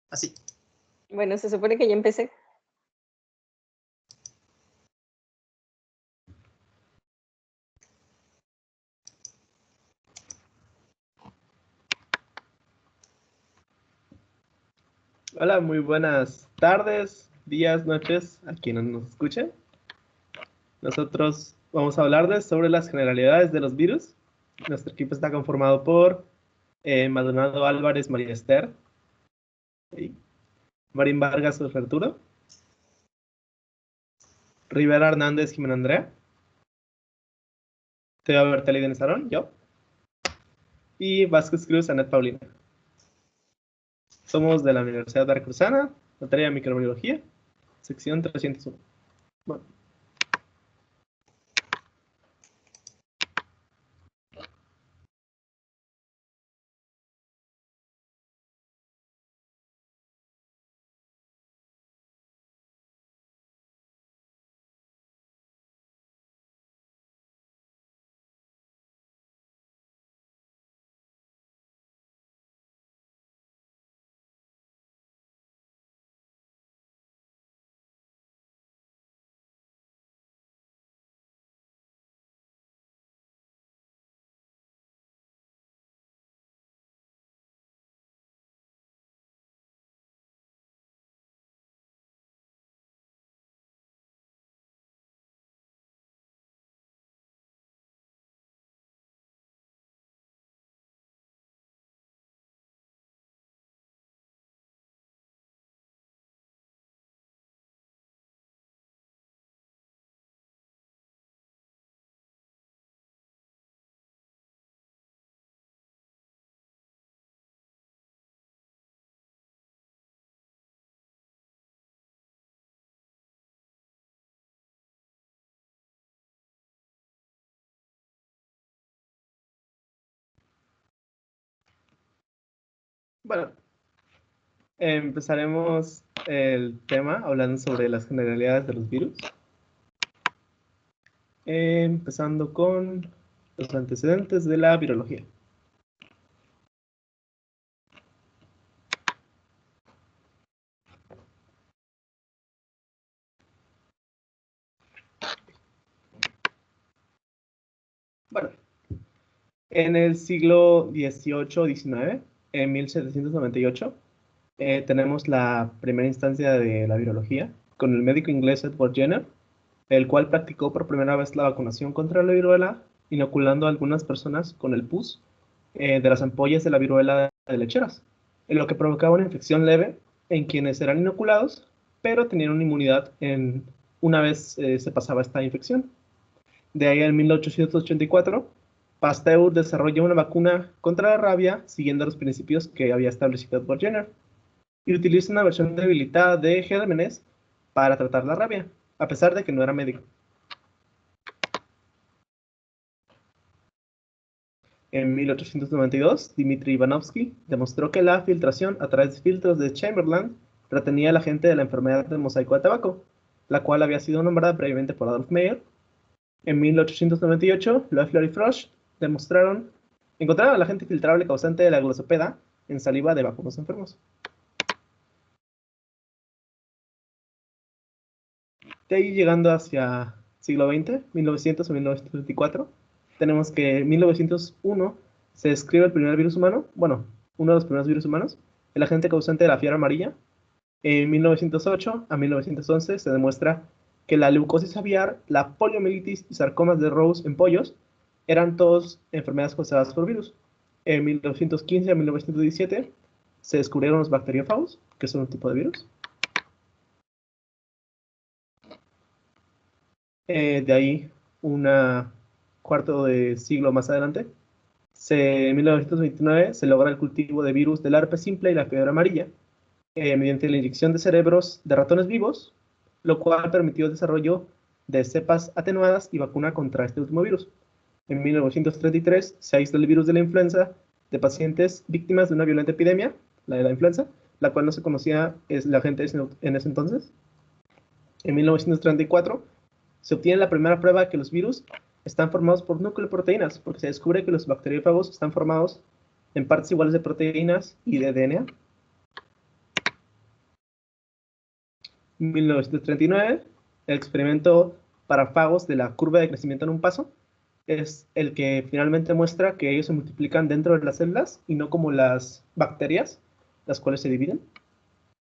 Así. Bueno, se supone que ya empecé. Hola, muy buenas tardes, días, noches a quienes nos escuchen. Nosotros vamos a hablarles sobre las generalidades de los virus. Nuestro equipo está conformado por Maldonado Álvarez, María Esther, y Marín Vargas, José Arturo, Rivera Hernández, Jimena Andrea, Teo Bertelli, Denis Arón, yo, y Vázquez Cruz, Anet Paulina. Somos de la Universidad Veracruzana, materia de microbiología, sección 301. Bueno. Bueno, empezaremos el tema hablando sobre las generalidades de los virus. Empezando con los antecedentes de la virología. Bueno, en el siglo XVIII-XIX, en 1798, tenemos la primera instancia de la virología con el médico inglés Edward Jenner, el cual practicó por primera vez la vacunación contra la viruela, inoculando a algunas personas con el pus de las ampollas de la viruela de lecheras, en lo que provocaba una infección leve en quienes eran inoculados, pero tenían una inmunidad una vez se pasaba esta infección. De ahí en 1884, Pasteur desarrolló una vacuna contra la rabia siguiendo los principios que había establecido Edward Jenner y utiliza una versión debilitada de gérmenes para tratar la rabia, a pesar de que no era médico. En 1892, Dmitry Ivanovsky demostró que la filtración a través de filtros de Chamberlain retenía el agente de la enfermedad del mosaico de tabaco, la cual había sido nombrada previamente por Adolf Meyer. En 1898, Loeffler y Frosch encontraron el agente filtrable causante de la glosopeda en saliva de vacunos enfermos. De ahí llegando hacia siglo XX, 1900 o 1934, tenemos que en 1901 se describe el primer virus humano, bueno, uno de los primeros virus humanos, el agente causante de la fiebre amarilla. En 1908 a 1911 se demuestra que la leucosis aviar, la poliomielitis y sarcomas de Rose en pollos eran todos enfermedades causadas por virus. En 1915 a 1917 se descubrieron los bacteriófagos, que son un tipo de virus. De ahí, un cuarto de siglo más adelante, en 1929 se logra el cultivo de virus del herpes simple y la fiebre amarilla mediante la inyección de cerebros de ratones vivos, lo cual permitió el desarrollo de cepas atenuadas y vacuna contra este último virus. En 1933 se aisló el virus de la influenza de pacientes víctimas de una violenta epidemia, la de la influenza, la cual no se conocía la gente en ese entonces. En 1934 se obtiene la primera prueba de que los virus están formados por nucleoproteínas, porque se descubre que los bacteriófagos están formados en partes iguales de proteínas y de DNA. 1939, el experimento para fagos de la curva de crecimiento en un paso es el que finalmente muestra que ellos se multiplican dentro de las células y no como las bacterias, las cuales se dividen.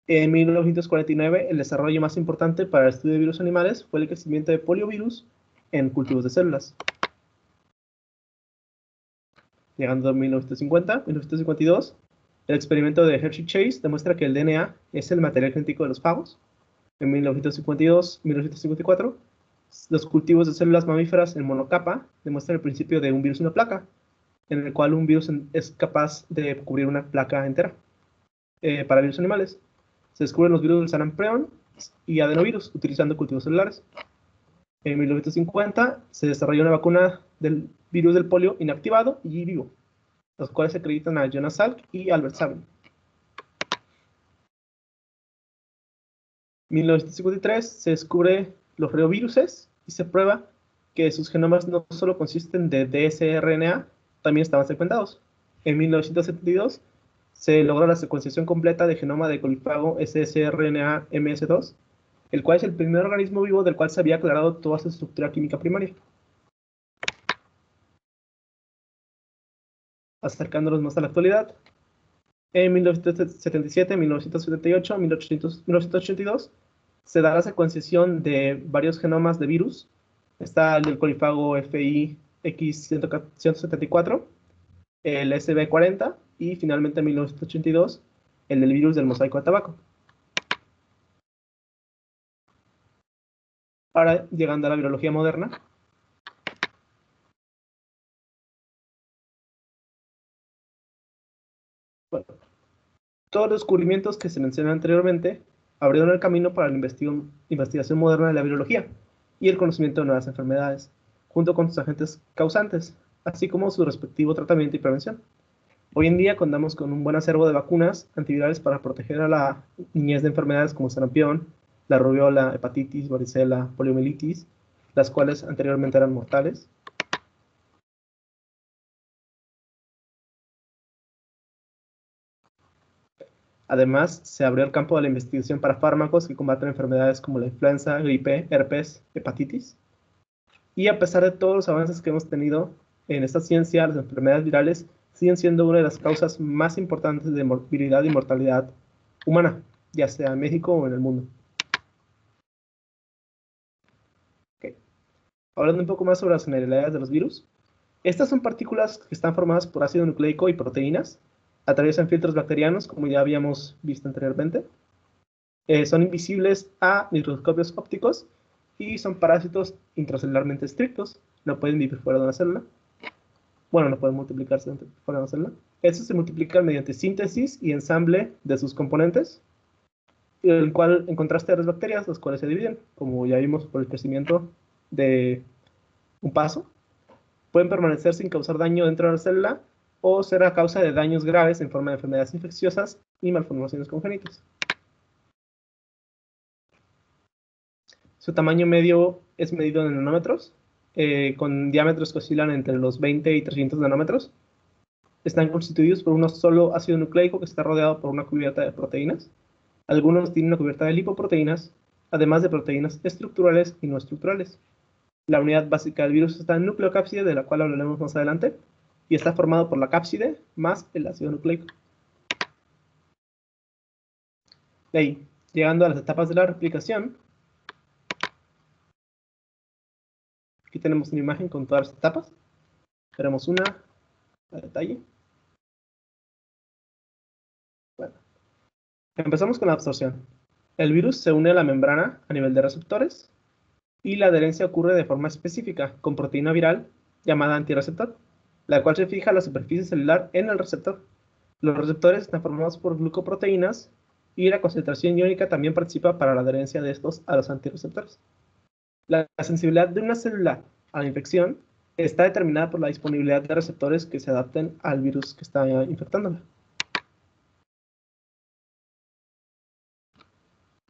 En 1949, el desarrollo más importante para el estudio de virus animales fue el crecimiento de poliovirus en cultivos de células. Llegando a 1950, 1952, el experimento de Hershey-Chase demuestra que el DNA es el material genético de los fagos. En 1952, 1954, los cultivos de células mamíferas en monocapa demuestran el principio de un virus y una placa, en el cual un virus es capaz de cubrir una placa entera. Para virus animales, se descubren los virus del sarampión y adenovirus utilizando cultivos celulares. En 1950 se desarrolló una vacuna del virus del polio inactivado y vivo, los cuales se acreditan a Jonas Salk y Albert Sabin. En 1953 se descubre los reoviruses y se prueba que sus genomas no solo consisten de dsRNA, también estaban secuenciados. En 1972 se logró la secuenciación completa del genoma de colifago ssRNA MS2, el cual es el primer organismo vivo del cual se había aclarado toda su estructura química primaria. Acercándonos más a la actualidad, en 1977, 1978, 1982, se da la secuenciación de varios genomas de virus. Está el del colifago FIX174, el SB40 y finalmente en 1982 el del virus del mosaico de tabaco. Ahora llegando a la virología moderna. Bueno, todos los descubrimientos que se mencionan anteriormente abrieron el camino para la investigación moderna de la virología y el conocimiento de nuevas enfermedades, junto con sus agentes causantes, así como su respectivo tratamiento y prevención. Hoy en día contamos con un buen acervo de vacunas antivirales para proteger a la niñez de enfermedades como sarampión, la rubiola, hepatitis, varicela, poliomielitis, las cuales anteriormente eran mortales. Además, se abrió el campo de la investigación para fármacos que combaten enfermedades como la influenza, gripe, herpes, hepatitis. Y a pesar de todos los avances que hemos tenido en esta ciencia, las enfermedades virales siguen siendo una de las causas más importantes de morbilidad y mortalidad humana, ya sea en México o en el mundo. Okay. Hablando un poco más sobre las generalidades de los virus, estas son partículas que están formadas por ácido nucleico y proteínas, atraviesan filtros bacterianos, como ya habíamos visto anteriormente, son invisibles a microscopios ópticos y son parásitos intracelularmente estrictos, no pueden vivir fuera de una célula. Bueno, no pueden multiplicarse fuera de una célula. Estos se multiplican mediante síntesis y ensamble de sus componentes, el cual en contraste a las bacterias, las cuales se dividen, como ya vimos por el crecimiento de un paso, pueden permanecer sin causar daño dentro de la célula o ser a causa de daños graves en forma de enfermedades infecciosas y malformaciones congénitas. Su tamaño medio es medido en nanómetros, con diámetros que oscilan entre los 20 y 300 nanómetros. Están constituidos por uno solo ácido nucleico que está rodeado por una cubierta de proteínas. Algunos tienen una cubierta de lipoproteínas, además de proteínas estructurales y no estructurales. La unidad básica del virus está en nucleocápside, de la cual hablaremos más adelante, y está formado por la cápside más el ácido nucleico. De ahí, llegando a las etapas de la replicación, aquí tenemos una imagen con todas las etapas. Veremos una a detalle. Bueno, empezamos con la absorción. El virus se une a la membrana a nivel de receptores y la adherencia ocurre de forma específica con proteína viral llamada antirreceptor, la cual se fija a la superficie celular en el receptor. Los receptores están formados por glucoproteínas y la concentración iónica también participa para la adherencia de estos a los antirreceptores. La sensibilidad de una célula a la infección está determinada por la disponibilidad de receptores que se adapten al virus que está infectándola.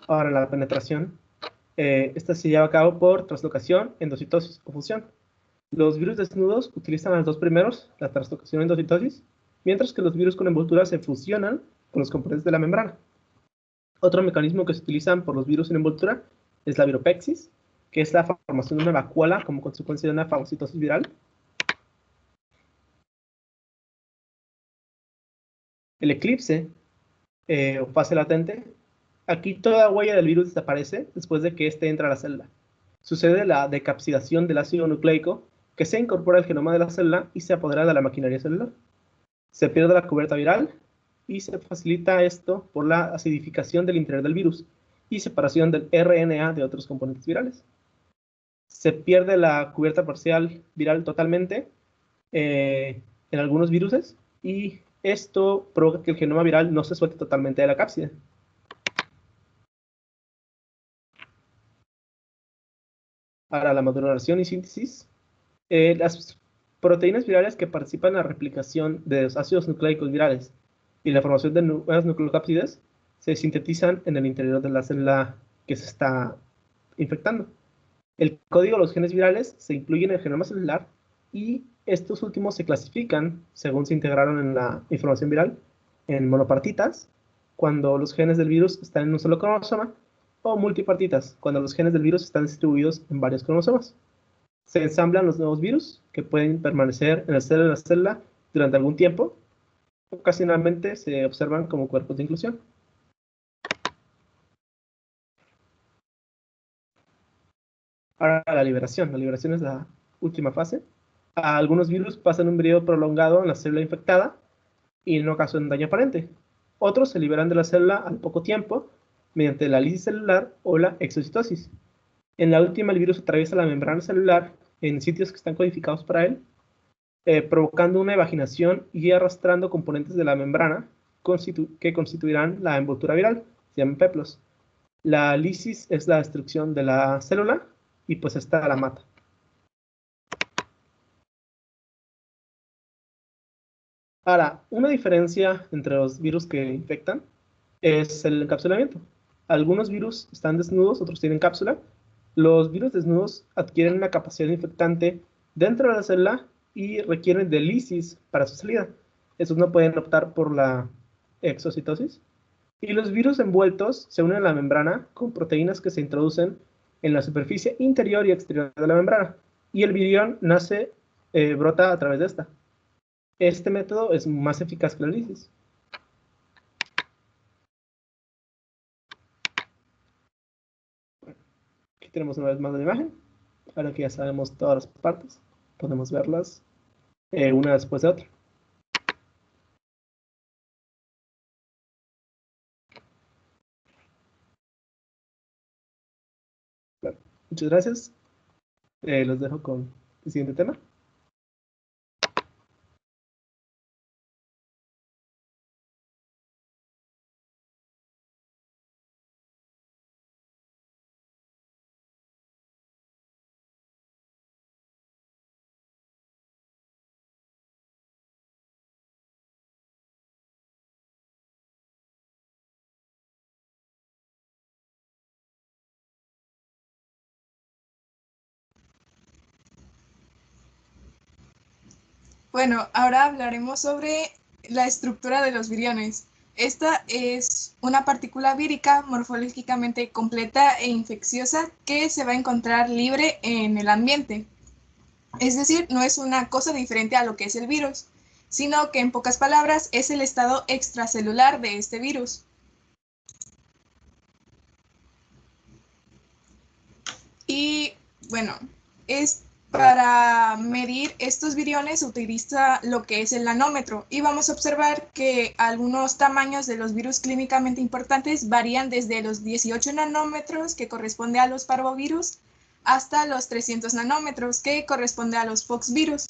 Ahora la penetración. Esta se lleva a cabo por translocación, endocitosis o fusión. Los virus desnudos utilizan a los dos primeros, la translocación y endocitosis, mientras que los virus con envoltura se fusionan con los componentes de la membrana. Otro mecanismo que se utiliza por los virus en envoltura es la viropexis, que es la formación de una vacuola como consecuencia de una fagocitosis viral. El eclipse o fase latente. Aquí toda huella del virus desaparece después de que éste entra a la célula. Sucede la decapsidación del ácido nucleico que se incorpora al genoma de la célula y se apodera de la maquinaria celular. Se pierde la cubierta viral y se facilita esto por la acidificación del interior del virus y separación del RNA de otros componentes virales. Se pierde la cubierta parcial viral totalmente en algunos virus y esto provoca que el genoma viral no se suelte totalmente de la cápside. Para la maduración y síntesis, las proteínas virales que participan en la replicación de los ácidos nucleicos virales y la formación de nuevas nucleocápsides se sintetizan en el interior de la célula que se está infectando. El código de los genes virales se incluye en el genoma celular y estos últimos se clasifican, según se integraron en la información viral, en monopartitas, cuando los genes del virus están en un solo cromosoma, o multipartitas, cuando los genes del virus están distribuidos en varios cromosomas. Se ensamblan los nuevos virus, que pueden permanecer en el célula de la célula durante algún tiempo. Ocasionalmente se observan como cuerpos de inclusión. Ahora la liberación. La liberación es la última fase. Algunos virus pasan un periodo prolongado en la célula infectada y no causan daño aparente. Otros se liberan de la célula al poco tiempo mediante la lisis celular o la exocitosis. En la última, el virus atraviesa la membrana celular en sitios que están codificados para él, provocando una evaginación y arrastrando componentes de la membrana que constituirán la envoltura viral. Se llaman peplos. La lisis es la destrucción de la célula y pues esta la mata. Ahora, una diferencia entre los virus que infectan es el encapsulamiento. Algunos virus están desnudos, otros tienen cápsula. Los virus desnudos adquieren una capacidad infectante dentro de la célula y requieren de lisis para su salida. Estos no pueden optar por la exocitosis. Y los virus envueltos se unen a la membrana con proteínas que se introducen en la superficie interior y exterior de la membrana. Y el virión brota a través de esta. Este método es más eficaz que la lisis. Aquí tenemos una vez más la imagen. Ahora que ya sabemos todas las partes, podemos verlas una después de otra. Claro. Muchas gracias. Los dejo con el siguiente tema. Bueno, ahora hablaremos sobre la estructura de los viriones. Esta es una partícula vírica morfológicamente completa e infecciosa que se va a encontrar libre en el ambiente. Es decir, no es una cosa diferente a lo que es el virus, sino que en pocas palabras es el estado extracelular de este virus. Y bueno, para medir estos viriones se utiliza lo que es el nanómetro y vamos a observar que algunos tamaños de los virus clínicamente importantes varían desde los 18 nanómetros, que corresponde a los parvovirus, hasta los 300 nanómetros, que corresponde a los poxvirus.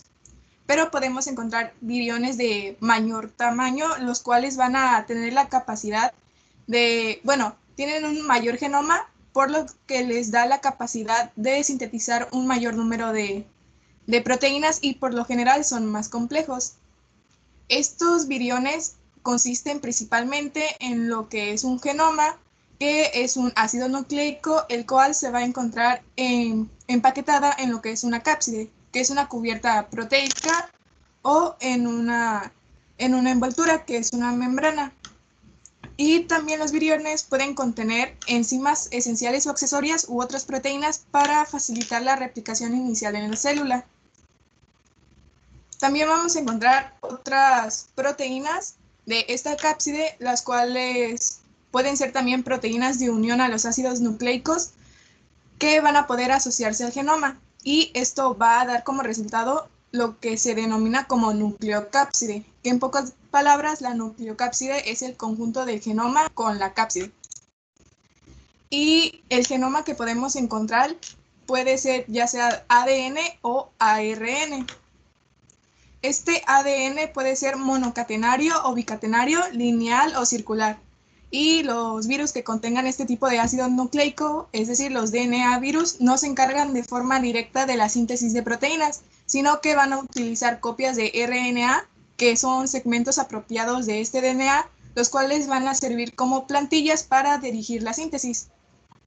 Pero podemos encontrar viriones de mayor tamaño, los cuales van a tener la capacidad de, bueno, tienen un mayor genoma, por lo que les da la capacidad de sintetizar un mayor número de proteínas y por lo general son más complejos. Estos viriones consisten principalmente en lo que es un genoma, que es un ácido nucleico, el cual se va a encontrar empaquetada en lo que es una cápside, que es una cubierta proteica, o en una envoltura, que es una membrana. Y también los viriones pueden contener enzimas esenciales o accesorias u otras proteínas para facilitar la replicación inicial en la célula. También vamos a encontrar otras proteínas de esta cápside, las cuales pueden ser también proteínas de unión a los ácidos nucleicos que van a poder asociarse al genoma. Y esto va a dar como resultado lo que se denomina como nucleocápside, que en pocas palabras la nucleocápside es el conjunto del genoma con la cápside. Y el genoma que podemos encontrar puede ser ya sea ADN o ARN. Este ADN puede ser monocatenario o bicatenario, lineal o circular. Y los virus que contengan este tipo de ácido nucleico, es decir, los DNA virus, no se encargan de forma directa de la síntesis de proteínas, sino que van a utilizar copias de RNA, que son segmentos apropiados de este DNA, los cuales van a servir como plantillas para dirigir la síntesis.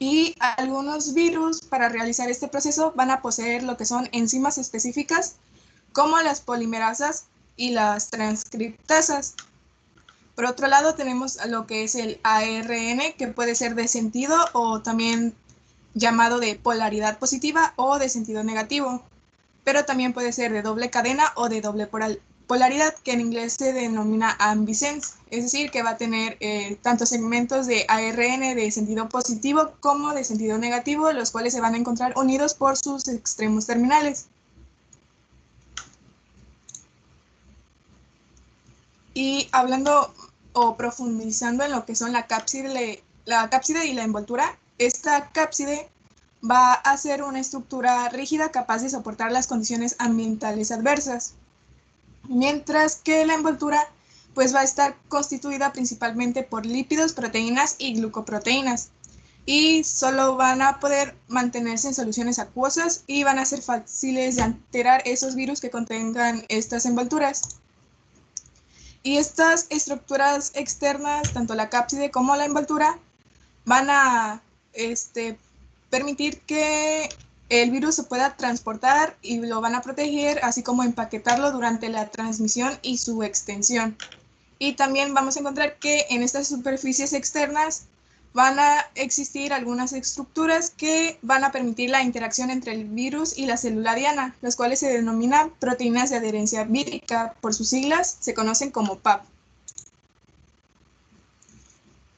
Y algunos virus, para realizar este proceso, van a poseer lo que son enzimas específicas, como las polimerasas y las transcriptasas. Por otro lado, tenemos lo que es el ARN, que puede ser de sentido o también llamado de polaridad positiva o de sentido negativo, pero también puede ser de doble cadena o de doble polaridad, que en inglés se denomina ambisense, es decir, que va a tener tanto segmentos de ARN de sentido positivo como de sentido negativo, los cuales se van a encontrar unidos por sus extremos terminales. Y hablando o profundizando en lo que son la cápside y la envoltura, esta cápside va a ser una estructura rígida capaz de soportar las condiciones ambientales adversas, mientras que la envoltura pues va a estar constituida principalmente por lípidos, proteínas y glucoproteínas, y solo van a poder mantenerse en soluciones acuosas y van a ser fáciles de alterar esos virus que contengan estas envolturas. Y estas estructuras externas, tanto la cápside como la envoltura, van a permitir que el virus se pueda transportar y lo van a proteger, así como empaquetarlo durante la transmisión y su extensión. Y también vamos a encontrar que en estas superficies externas van a existir algunas estructuras que van a permitir la interacción entre el virus y la célula diana, las cuales se denominan proteínas de adherencia vírica, por sus siglas se conocen como PAP.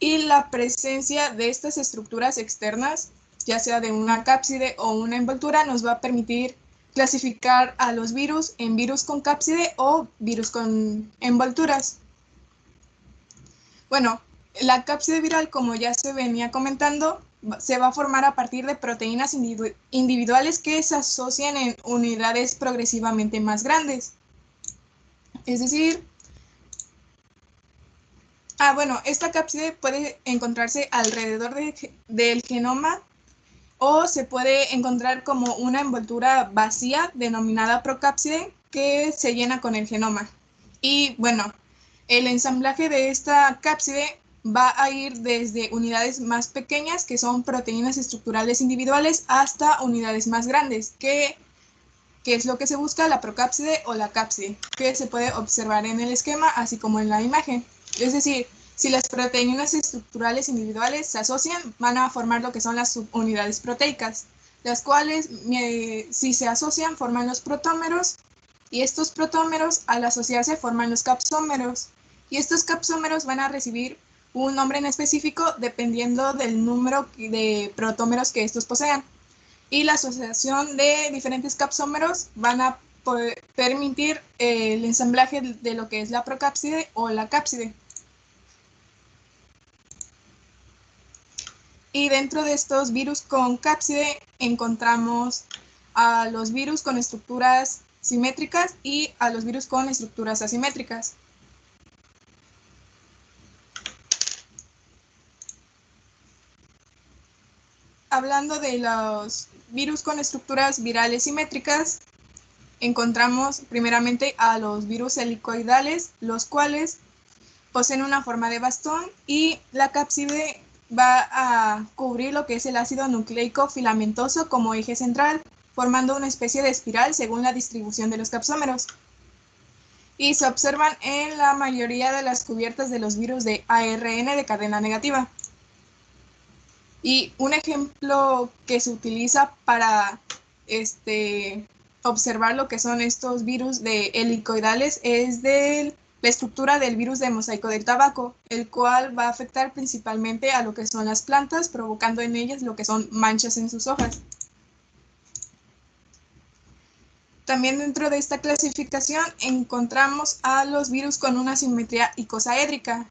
Y la presencia de estas estructuras externas, ya sea de una cápside o una envoltura, nos va a permitir clasificar a los virus en virus con cápside o virus con envolturas. Bueno, la cápside viral, como ya se venía comentando, se va a formar a partir de proteínas individuales que se asocian en unidades progresivamente más grandes. Es decir, esta cápside puede encontrarse alrededor del genoma o se puede encontrar como una envoltura vacía denominada procápside que se llena con el genoma. Y bueno, el ensamblaje de esta cápside va a ir desde unidades más pequeñas, que son proteínas estructurales individuales, hasta unidades más grandes, que es lo que se busca, la procápside o la cápside, que se puede observar en el esquema, así como en la imagen. Es decir, si las proteínas estructurales individuales se asocian, van a formar lo que son las subunidades proteicas, las cuales, si se asocian, forman los protómeros, y estos protómeros, al asociarse, forman los capsómeros. Y estos capsómeros van a recibir un nombre en específico dependiendo del número de protómeros que estos posean. Y la asociación de diferentes capsómeros van a permitir el ensamblaje de lo que es la procápside o la cápside. Y dentro de estos virus con cápside encontramos a los virus con estructuras simétricas y a los virus con estructuras asimétricas. Hablando de los virus con estructuras virales simétricas, encontramos primeramente a los virus helicoidales, los cuales poseen una forma de bastón y la cápside va a cubrir lo que es el ácido nucleico filamentoso como eje central, formando una especie de espiral según la distribución de los capsómeros. y se observan en la mayoría de las cubiertas de los virus de ARN de cadena negativa. Y un ejemplo que se utiliza para observar lo que son estos virus de helicoidales es de la estructura del virus de mosaico del tabaco, el cual va a afectar principalmente a lo que son las plantas, provocando en ellas lo que son manchas en sus hojas. También dentro de esta clasificación encontramos a los virus con una simetría icosaédrica,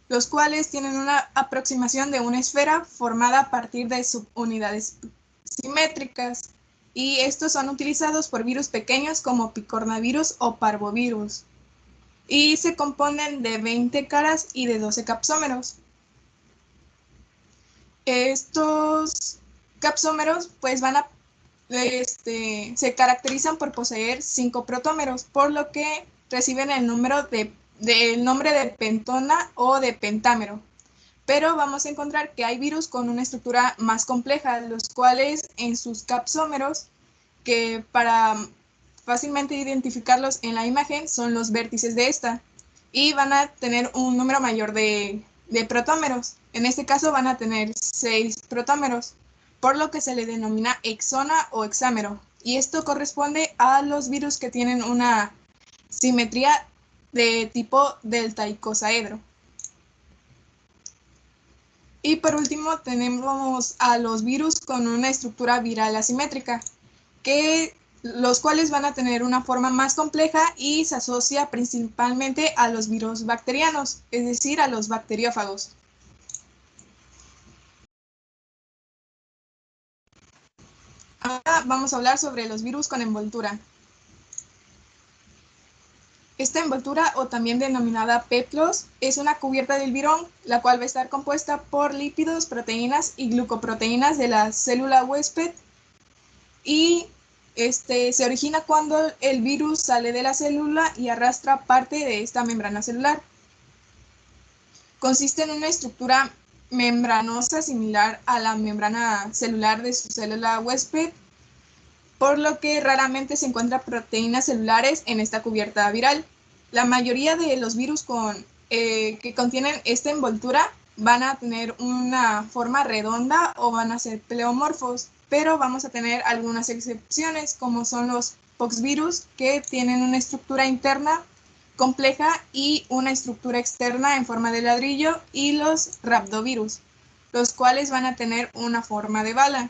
los cuales tienen una aproximación de una esfera formada a partir de subunidades simétricas, y estos son utilizados por virus pequeños como picornavirus o parvovirus, y se componen de 20 caras y de 12 capsómeros. Estos capsómeros pues se caracterizan por poseer 5 protómeros, por lo que reciben el nombre de pentona o de pentámero. Pero vamos a encontrar que hay virus con una estructura más compleja, los cuales en sus capsómeros, que para fácilmente identificarlos en la imagen son los vértices de esta, y van a tener un número mayor de protómeros. En este caso van a tener 6 protómeros, por lo que se le denomina exona o hexámero, y esto corresponde a los virus que tienen una simetría de tipo delta icosaedro. Y por último tenemos a los virus con una estructura viral asimétrica, los cuales van a tener una forma más compleja y se asocia principalmente a los virus bacterianos, es decir, a los bacteriófagos. Ahora vamos a hablar sobre los virus con envoltura. Esta envoltura, o también denominada peplos, es una cubierta del virón, la cual va a estar compuesta por lípidos, proteínas y glucoproteínas de la célula huésped, y se origina cuando el virus sale de la célula y arrastra parte de esta membrana celular. Consiste en una estructura membranosa similar a la membrana celular de su célula huésped, por lo que raramente se encuentran proteínas celulares en esta cubierta viral. La mayoría de los virus que contienen esta envoltura van a tener una forma redonda o van a ser pleomorfos, pero vamos a tener algunas excepciones, como son los poxvirus, que tienen una estructura interna compleja y una estructura externa en forma de ladrillo, y los rhabdovirus, los cuales van a tener una forma de bala.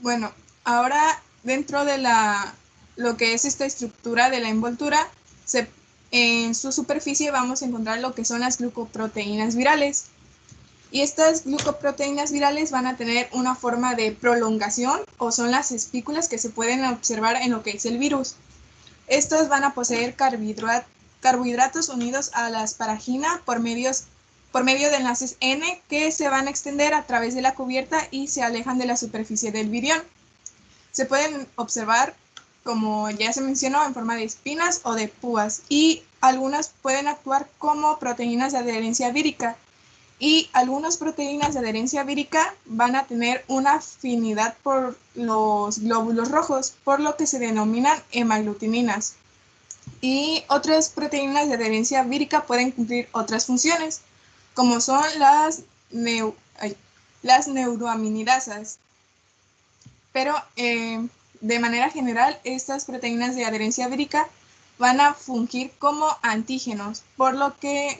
Bueno, ahora dentro de lo que es esta estructura de la envoltura, en su superficie vamos a encontrar lo que son las glucoproteínas virales. Y estas glucoproteínas virales van a tener una forma de prolongación, o son las espículas que se pueden observar en lo que es el virus. Estos van a poseer carbohidratos unidos a la asparagina por medio de enlaces N, que se van a extender a través de la cubierta y se alejan de la superficie del virión. Se pueden observar, como ya se mencionó, en forma de espinas o de púas, y algunas pueden actuar como proteínas de adherencia vírica, y algunas proteínas de adherencia vírica van a tener una afinidad por los glóbulos rojos, por lo que se denominan hemaglutininas. Y otras proteínas de adherencia vírica pueden cumplir otras funciones, como son las neuroaminidasas. Pero de manera general, estas proteínas de adherencia vírica van a fungir como antígenos,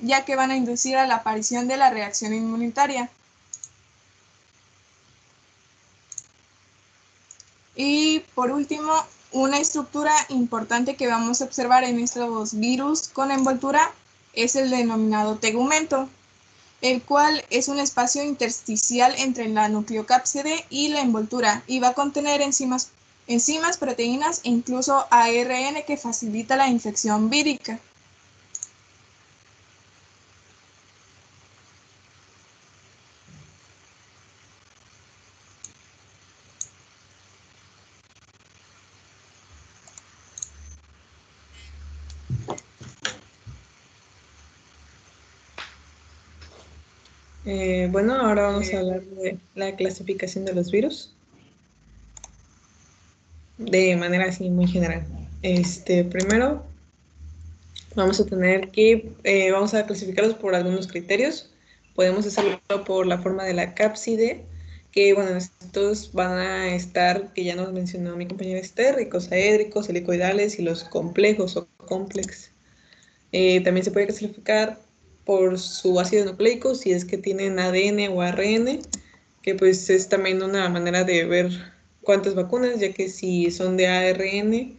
ya que van a inducir a la aparición de la reacción inmunitaria. Y por último, una estructura importante que vamos a observar en estos virus con envoltura es el denominado tegumento, el cual es un espacio intersticial entre la nucleocápside y la envoltura, y va a contener enzimas, proteínas e incluso ARN que facilita la infección vírica. Bueno, ahora vamos a hablar de la clasificación de los virus de manera así muy general. Primero vamos a tener que, vamos a clasificarlos por algunos criterios. Podemos hacerlo por la forma de la cápside, que bueno, estos van a estar, que ya nos mencionó mi compañera Esther, icosaédricos, helicoidales y los complejos o complex. También se puede clasificar por su ácido nucleico, si es que tienen ADN o ARN, que pues es también una manera de ver cuántas vacunas, ya que si son de ARN,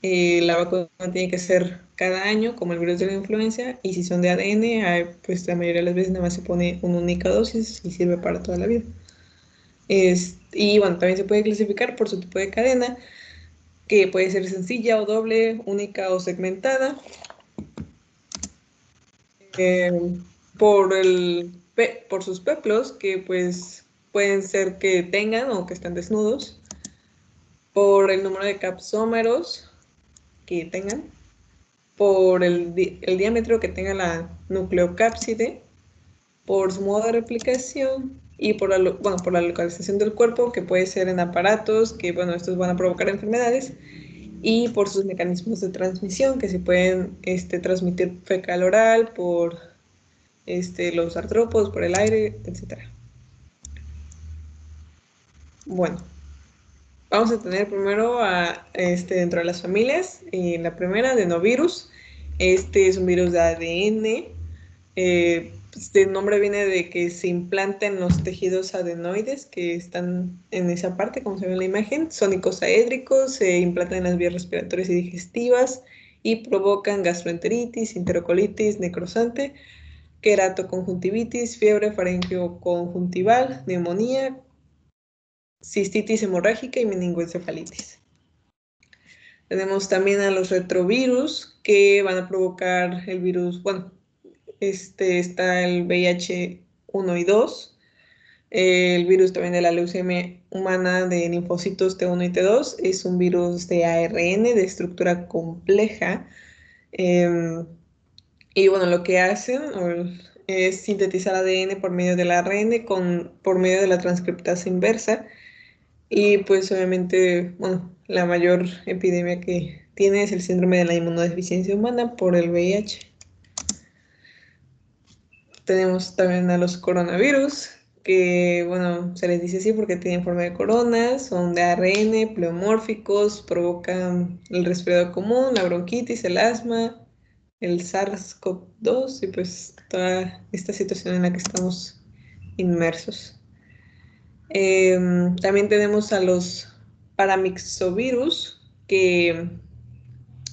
la vacuna tiene que ser cada año, como el virus de la influenza, y si son de ADN, pues la mayoría de las veces nada más se pone una única dosis y sirve para toda la vida. Y bueno, también se puede clasificar por su tipo de cadena, que puede ser sencilla o doble, única o segmentada. Por sus peplos, que pues pueden ser que tengan o que están desnudos, por el número de capsómeros que tengan, por el diámetro que tenga la nucleocápside, por su modo de replicación y por la localización del cuerpo, que puede ser en aparatos, que bueno, estos van a provocar enfermedades, y por sus mecanismos de transmisión, que se pueden transmitir fecal oral, por los artrópodos, por el aire, etc. Bueno, vamos a tener primero dentro de las familias, la primera, adenovirus. Este es un virus de ADN. Este nombre viene de que se implanta en los tejidos adenoides que están en esa parte, como se ve en la imagen. Son icosaédricos, se implantan en las vías respiratorias y digestivas y provocan gastroenteritis, enterocolitis necrosante, queratoconjuntivitis, fiebre faringioconjuntival, neumonía, cistitis hemorrágica y meningoencefalitis. Tenemos también a los retrovirus que van a provocar el virus, bueno, está el VIH 1 y 2, el virus también de la leucemia humana de linfocitos T1 y T2, es un virus de ARN de estructura compleja. Y bueno, lo que hacen es sintetizar ADN por medio del ARN por medio de la transcriptasa inversa. Y pues obviamente, bueno, la mayor epidemia que tiene es el síndrome de la inmunodeficiencia humana por el VIH. Tenemos también a los coronavirus, que bueno, se les dice así porque tienen forma de corona, son de ARN, pleomórficos, provocan el resfriado común, la bronquitis, el asma, el SARS-CoV-2 y pues toda esta situación en la que estamos inmersos. También tenemos a los paramyxovirus, que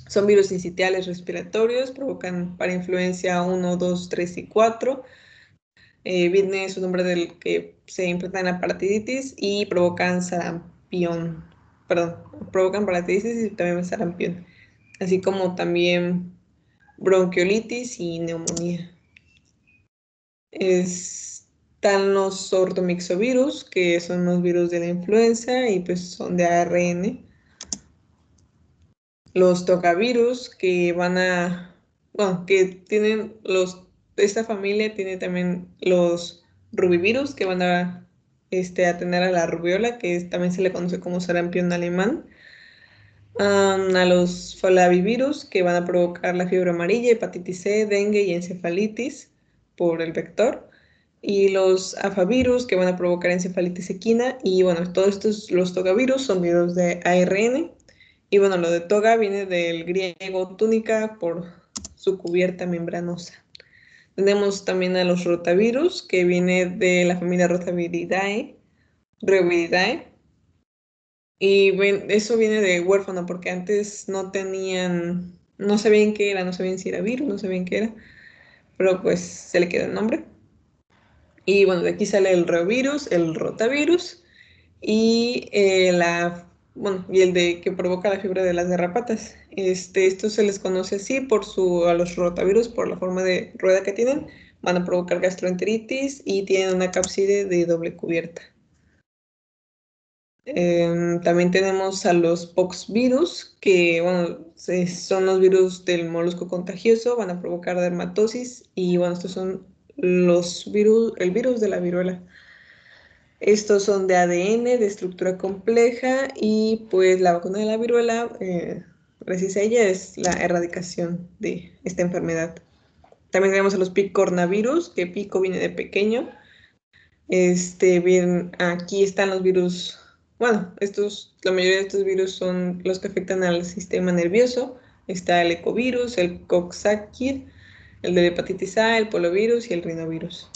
son virus sincitiales respiratorios, provocan parainfluencia 1, 2, 3 y 4. Viene su nombre del que se implantan en la paratititis y provocan sarampión. Perdón, provocan paratititis y también sarampión, así como también bronquiolitis y neumonía. Están los ortomixovirus, que son los virus de la influenza y pues son de ARN. Los tocavirus, que que tienen esta familia tiene también los rubivirus, que van a tener a la rubiola, que también se le conoce como sarampión alemán. A los flavivirus, que van a provocar la fiebre amarilla, hepatitis C, dengue y encefalitis por el vector. Y los afavirus, que van a provocar encefalitis equina. Y bueno, todos estos, los togavirus, son virus de ARN. Y bueno, lo de toga viene del griego túnica por su cubierta membranosa. Tenemos también a los rotavirus, que viene de la familia Rotaviridae. Y eso viene de huérfano, porque antes no sabían qué era, no sabían si era virus, no sabían qué era, pero pues se le quedó el nombre. Y bueno, de aquí sale el reovirus, el rotavirus y y el de que provoca la fiebre de las garrapatas. Estos se les conoce así a los rotavirus por la forma de rueda que tienen, van a provocar gastroenteritis y tienen una cápside de doble cubierta. También tenemos a los poxvirus, que bueno, son los virus del molusco contagioso, van a provocar dermatosis y bueno, estos son el virus de la viruela. Estos son de ADN, de estructura compleja, y pues la vacuna de la viruela, gracias a ella, es la erradicación de esta enfermedad. También tenemos a los picornavirus, que pico viene de pequeño. Bien, aquí están los virus. Bueno, la mayoría de estos virus son los que afectan al sistema nervioso. Está el ecovirus, el coxsackie, el de la hepatitis A, el polovirus y el rinovirus.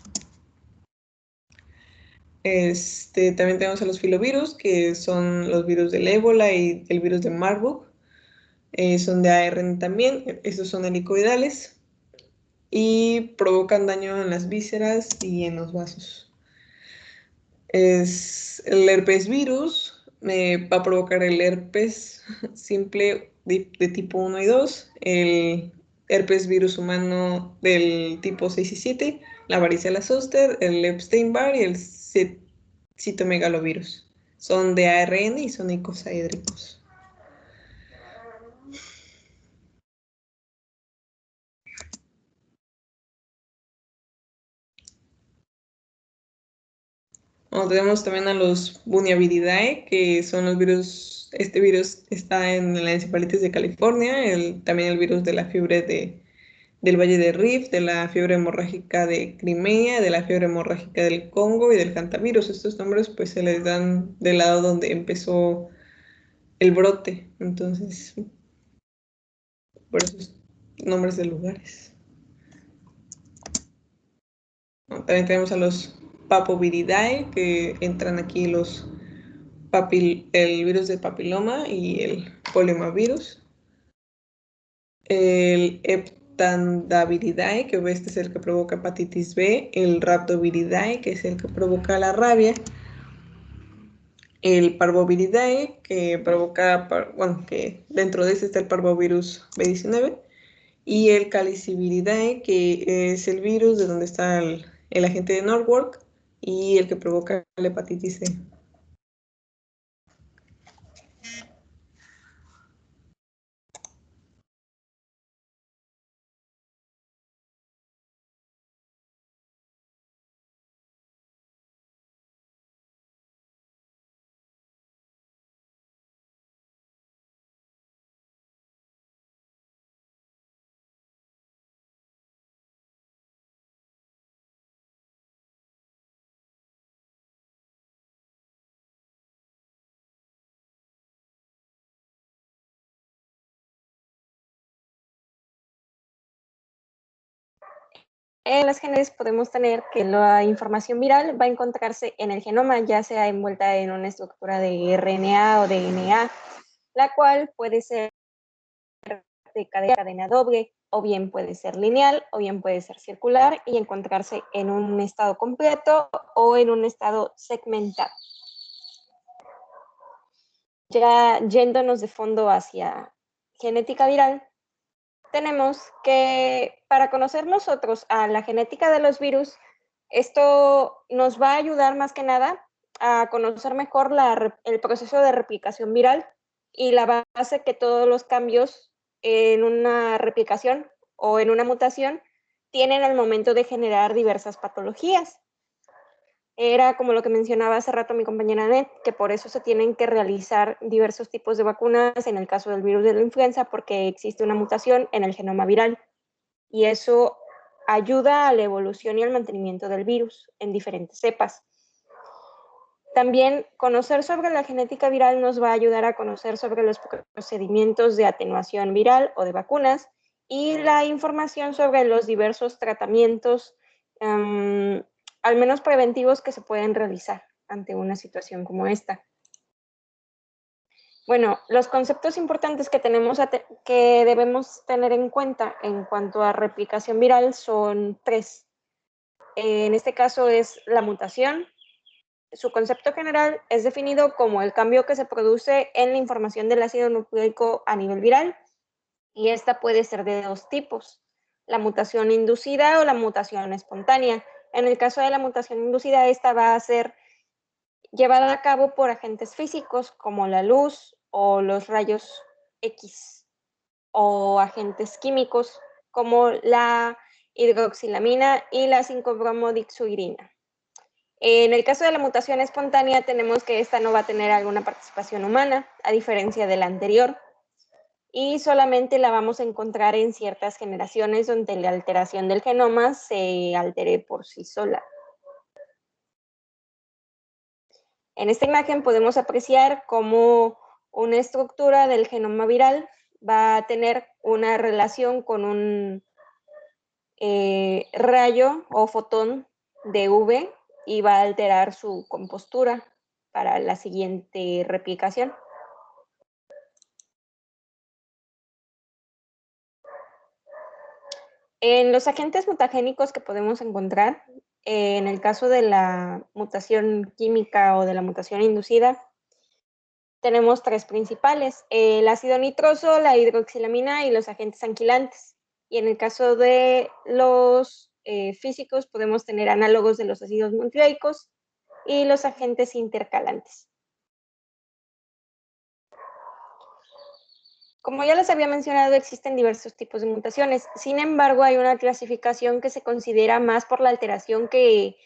También tenemos a los filovirus, que son los virus del ébola y el virus de Marburg. Son de ARN también. Estos son helicoidales y provocan daño en las vísceras y en los vasos. El herpes virus, va a provocar el herpes simple de tipo 1 y 2, el herpes virus humano del tipo 6 y 7, la varicela zoster, el Epstein-Barr y el citomegalovirus. Son de ARN y son icosaédricos. Tenemos también a los Buniaviridae, que son los virus. Este virus está en la encefalitis de California, también el virus de la fiebre del Valle de Rift, de la fiebre hemorrágica de Crimea, de la fiebre hemorrágica del Congo y del hantavirus. Estos nombres pues se les dan del lado donde empezó el brote, entonces por esos nombres de lugares. También tenemos a los Papoviridae, que entran aquí el virus del papiloma y el poliomavirus. El Heptandaviridae, que este es el que provoca hepatitis B. El Rhabdoviridae, que es el que provoca la rabia. El Parvoviridae, que provoca, que dentro de este está el parvovirus B19. Y el Caliciviridae, que es el virus de donde está el agente de Norwalk y el que provoca la hepatitis C. En las genes podemos tener que la información viral va a encontrarse en el genoma, ya sea envuelta en una estructura de RNA o DNA, la cual puede ser de cadena doble, o bien puede ser lineal, o bien puede ser circular, y encontrarse en un estado completo o en un estado segmentado. Ya yéndonos de fondo hacia genética viral, tenemos que para conocer nosotros a la genética de los virus, esto nos va a ayudar más que nada a conocer mejor el proceso de replicación viral y la base que todos los cambios en una replicación o en una mutación tienen al momento de generar diversas patologías. Era como lo que mencionaba hace rato mi compañera Annette, que por eso se tienen que realizar diversos tipos de vacunas en el caso del virus de la influenza, porque existe una mutación en el genoma viral y eso ayuda a la evolución y al mantenimiento del virus en diferentes cepas. También conocer sobre la genética viral nos va a ayudar a conocer sobre los procedimientos de atenuación viral o de vacunas y la información sobre los diversos tratamientos al menos preventivos que se pueden realizar ante una situación como esta. Bueno, los conceptos importantes que que debemos tener en cuenta en cuanto a replicación viral son 3. En este caso es la mutación. Su concepto general es definido como el cambio que se produce en la información del ácido nucleico a nivel viral, y esta puede ser de 2 tipos, la mutación inducida o la mutación espontánea. En el caso de la mutación inducida, esta va a ser llevada a cabo por agentes físicos como la luz o los rayos X, o agentes químicos como la hidroxilamina y la 5-bromodixuirina. En el caso de la mutación espontánea, tenemos que esta no va a tener alguna participación humana, a diferencia de la anterior, y solamente la vamos a encontrar en ciertas generaciones donde la alteración del genoma se altere por sí sola. En esta imagen podemos apreciar cómo una estructura del genoma viral va a tener una relación con un rayo o fotón de UV y va a alterar su compostura para la siguiente replicación. En los agentes mutagénicos que podemos encontrar, en el caso de la mutación química o de la mutación inducida, tenemos tres principales: el ácido nitroso, la hidroxilamina y los agentes anquilantes. Y en el caso de los físicos podemos tener análogos de los ácidos nucleicos y los agentes intercalantes. Como ya les había mencionado, existen diversos tipos de mutaciones. Sin embargo, hay una clasificación que se considera más por la alteración que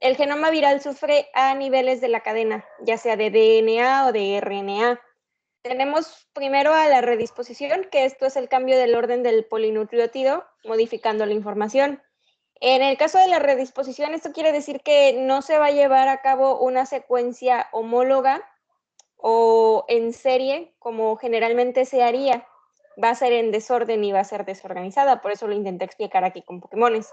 el genoma viral sufre a niveles de la cadena, ya sea de DNA o de RNA. Tenemos primero a la redisposición, que esto es el cambio del orden del polinucleótido, modificando la información. En el caso de la redisposición, esto quiere decir que no se va a llevar a cabo una secuencia homóloga o en serie, como generalmente se haría. Va a ser en desorden y va a ser desorganizada, por eso lo intenté explicar aquí con Pokémones.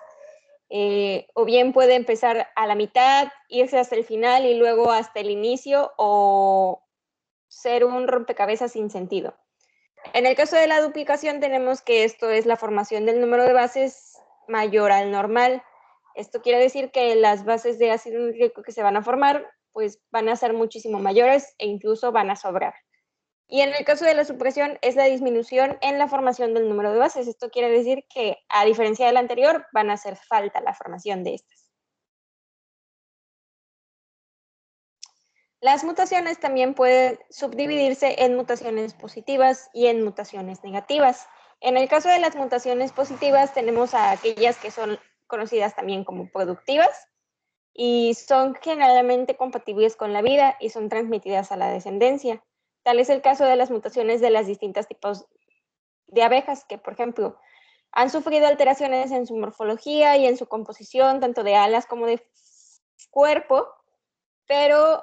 O bien puede empezar a la mitad, irse hasta el final y luego hasta el inicio, o ser un rompecabezas sin sentido. En el caso de la duplicación tenemos que esto es la formación del número de bases mayor al normal. Esto quiere decir que las bases de ácido nucleico que se van a formar pues van a ser muchísimo mayores e incluso van a sobrar. Y en el caso de la supresión es la disminución en la formación del número de bases. Esto quiere decir que, a diferencia del anterior, van a hacer falta la formación de estas. Las mutaciones también pueden subdividirse en mutaciones positivas y en mutaciones negativas. En el caso de las mutaciones positivas tenemos a aquellas que son conocidas también como productivas y son generalmente compatibles con la vida y son transmitidas a la descendencia. Tal es el caso de las mutaciones de las distintos tipos de abejas que, por ejemplo, han sufrido alteraciones en su morfología y en su composición, tanto de alas como de cuerpo, pero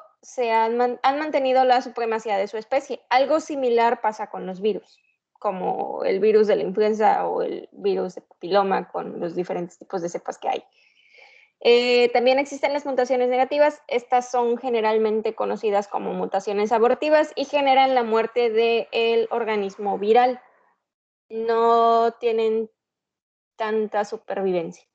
han mantenido la supremacía de su especie. Algo similar pasa con los virus, como el virus de la influenza o el virus de papiloma, con los diferentes tipos de cepas que hay. También existen las mutaciones negativas. Estas son generalmente conocidas como mutaciones abortivas y generan la muerte del organismo viral. No tienen tanta supervivencia.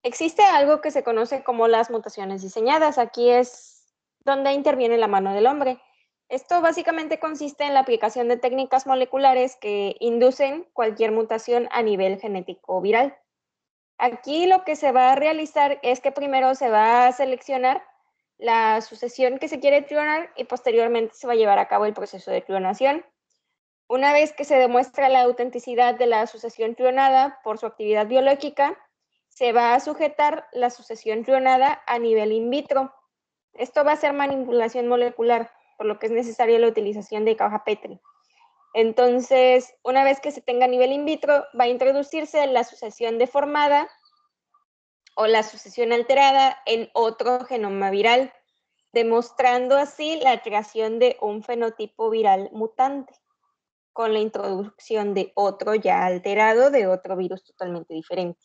Existe algo que se conoce como las mutaciones diseñadas. Aquí es donde interviene la mano del hombre. Esto básicamente consiste en la aplicación de técnicas moleculares que inducen cualquier mutación a nivel genético viral. Aquí lo que se va a realizar es que primero se va a seleccionar la sucesión que se quiere clonar y posteriormente se va a llevar a cabo el proceso de clonación. Una vez que se demuestra la autenticidad de la sucesión clonada por su actividad biológica, se va a sujetar la sucesión clonada a nivel in vitro. Esto va a ser manipulación molecular, por lo que es necesaria la utilización de caja Petri. Entonces, una vez que se tenga a nivel in vitro, va a introducirse la sucesión deformada o la sucesión alterada en otro genoma viral, demostrando así la creación de un fenotipo viral mutante, con la introducción de otro ya alterado, de otro virus totalmente diferente.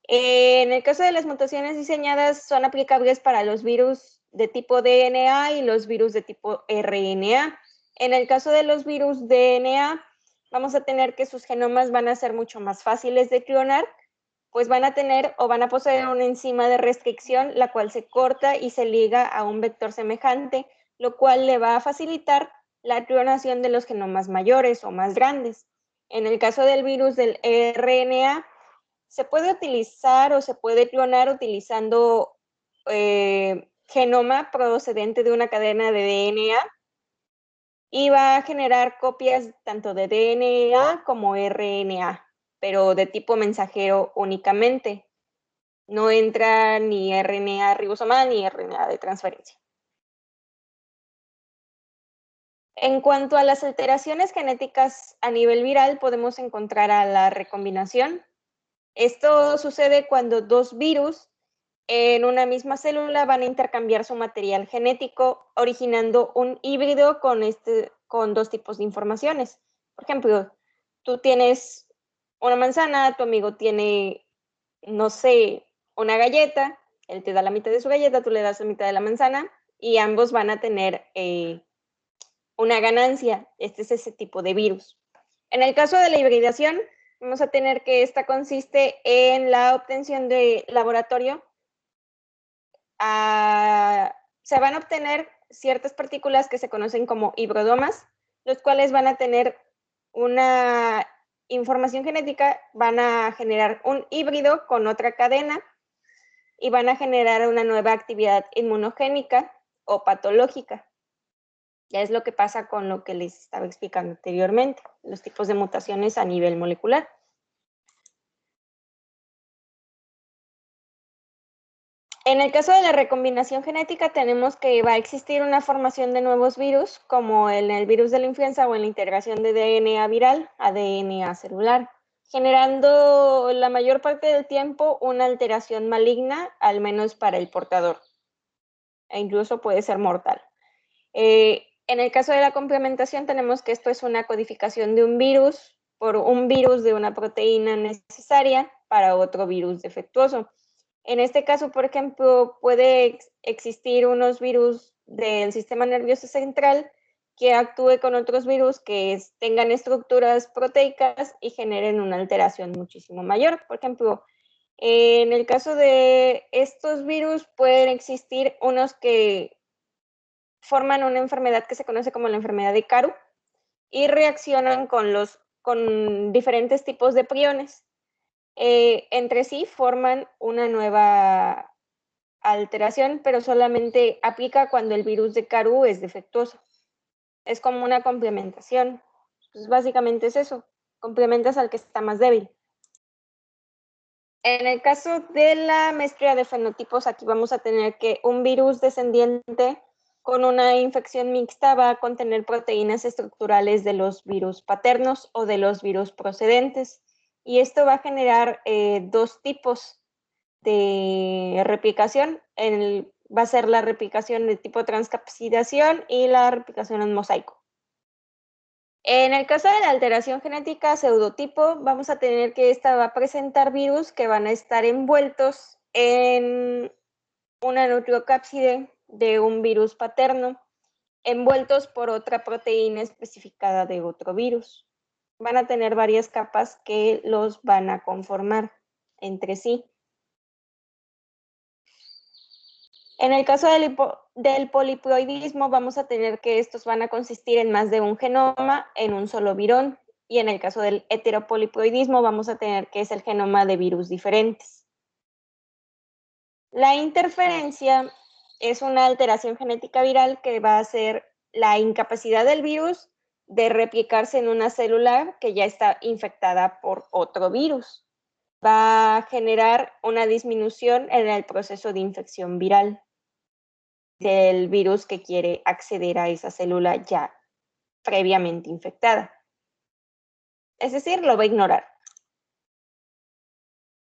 En el caso de las mutaciones diseñadas, son aplicables para los virus de tipo DNA y los virus de tipo RNA. En el caso de los virus DNA, vamos a tener que sus genomas van a ser mucho más fáciles de clonar, pues van a tener o van a poseer una enzima de restricción, la cual se corta y se liga a un vector semejante, lo cual le va a facilitar la clonación de los genomas mayores o más grandes. En el caso del virus del RNA, se puede utilizar o se puede clonar utilizando genoma procedente de una cadena de DNA y va a generar copias tanto de DNA como RNA, pero de tipo mensajero únicamente. No entra ni RNA ribosomal ni RNA de transferencia. En cuanto a las alteraciones genéticas a nivel viral, podemos encontrar a la recombinación. Esto sucede cuando dos virus en una misma célula van a intercambiar su material genético, originando un híbrido con dos tipos de informaciones. Por ejemplo, tú tienes una manzana, tu amigo tiene, no sé, una galleta, él te da la mitad de su galleta, tú le das la mitad de la manzana y ambos van a tener una ganancia. Este es ese tipo de virus. En el caso de la hibridación, vamos a tener que esta consiste en la obtención de laboratorio. Se van a obtener ciertas partículas que se conocen como hibrodomas, los cuales van a tener una información genética, van a generar un híbrido con otra cadena y van a generar una nueva actividad inmunogénica o patológica. Ya es lo que pasa con lo que les estaba explicando anteriormente, los tipos de mutaciones a nivel molecular. En el caso de la recombinación genética, tenemos que va a existir una formación de nuevos virus, como en el virus de la influenza o en la integración de DNA viral a DNA celular, generando la mayor parte del tiempo una alteración maligna, al menos para el portador, e incluso puede ser mortal. En el caso de la complementación, tenemos que esto es una codificación de un virus por un virus de una proteína necesaria para otro virus defectuoso. En este caso, por ejemplo, puede existir unos virus del sistema nervioso central que actúe con otros virus que tengan estructuras proteicas y generen una alteración muchísimo mayor. Por ejemplo, en el caso de estos virus pueden existir unos que forman una enfermedad que se conoce como la enfermedad de Caru y reaccionan con diferentes tipos de priones. Entre sí forman una nueva alteración, pero solamente aplica cuando el virus de Caru es defectuoso. Es como una complementación. Pues básicamente es eso, complementas al que está más débil. En el caso de la mezcla de fenotipos, aquí vamos a tener que un virus descendiente con una infección mixta va a contener proteínas estructurales de los virus paternos o de los virus procedentes. Y esto va a generar dos tipos de replicación. Va a ser la replicación de tipo transcapsidación y la replicación en mosaico. En el caso de la alteración genética pseudotipo, vamos a tener que esta va a presentar virus que van a estar envueltos en una nucleocápside de un virus paterno, envueltos por otra proteína especificada de otro virus. Van a tener varias capas que los van a conformar entre sí. En el caso del poliploidismo, vamos a tener que estos van a consistir en más de un genoma en un solo virón. Y en el caso del heteropoliploidismo, vamos a tener que es el genoma de virus diferentes. La interferencia es una alteración genética viral que va a ser la incapacidad del virus de replicarse en una célula que ya está infectada por otro virus. Va a generar una disminución en el proceso de infección viral del virus que quiere acceder a esa célula ya previamente infectada. Es decir, lo va a ignorar.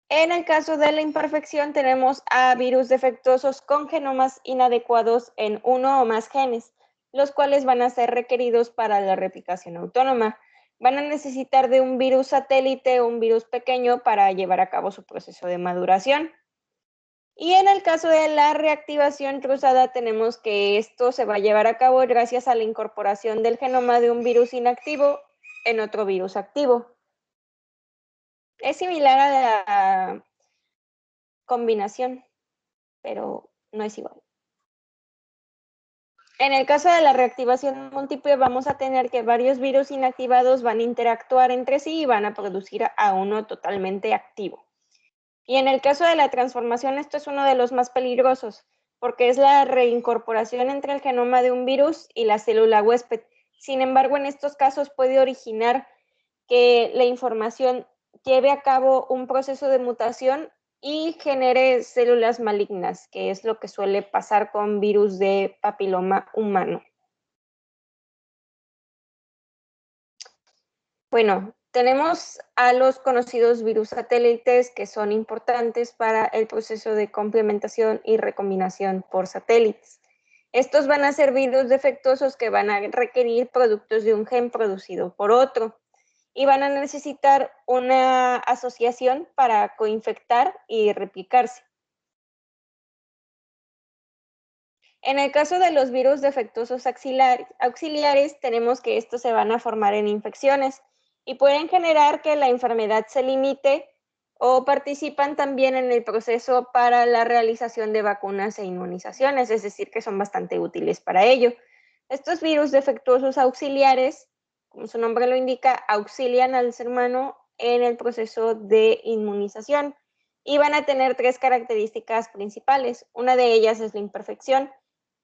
En el caso de la imperfección tenemos a virus defectuosos con genomas inadecuados en uno o más genes, los cuales van a ser requeridos para la replicación autónoma. Van a necesitar de un virus satélite o un virus pequeño para llevar a cabo su proceso de maduración. Y en el caso de la reactivación cruzada tenemos que esto se va a llevar a cabo gracias a la incorporación del genoma de un virus inactivo en otro virus activo. Es similar a la combinación, pero no es igual. En el caso de la reactivación múltiple vamos a tener que varios virus inactivados van a interactuar entre sí y van a producir a uno totalmente activo. Y en el caso de la transformación, esto es uno de los más peligrosos, porque es la reincorporación entre el genoma de un virus y la célula huésped, Sin embargo, en estos casos puede originar que la información lleve a cabo un proceso de mutación y genere células malignas, que es lo que suele pasar con virus de papiloma humano. Bueno, tenemos a los conocidos virus satélites que son importantes para el proceso de complementación y recombinación por satélites. Estos van a ser virus defectuosos que van a requerir productos de un gen producido por otro y van a necesitar una asociación para coinfectar y replicarse. En el caso de los virus defectuosos auxiliares, tenemos que estos se van a formar en infecciones y pueden generar que la enfermedad se limite o participan también en el proceso para la realización de vacunas e inmunizaciones, es decir, que son bastante útiles para ello. Estos virus defectuosos auxiliares, como su nombre lo indica, auxilian al ser humano en el proceso de inmunización y van a tener tres características principales. Una de ellas es la imperfección,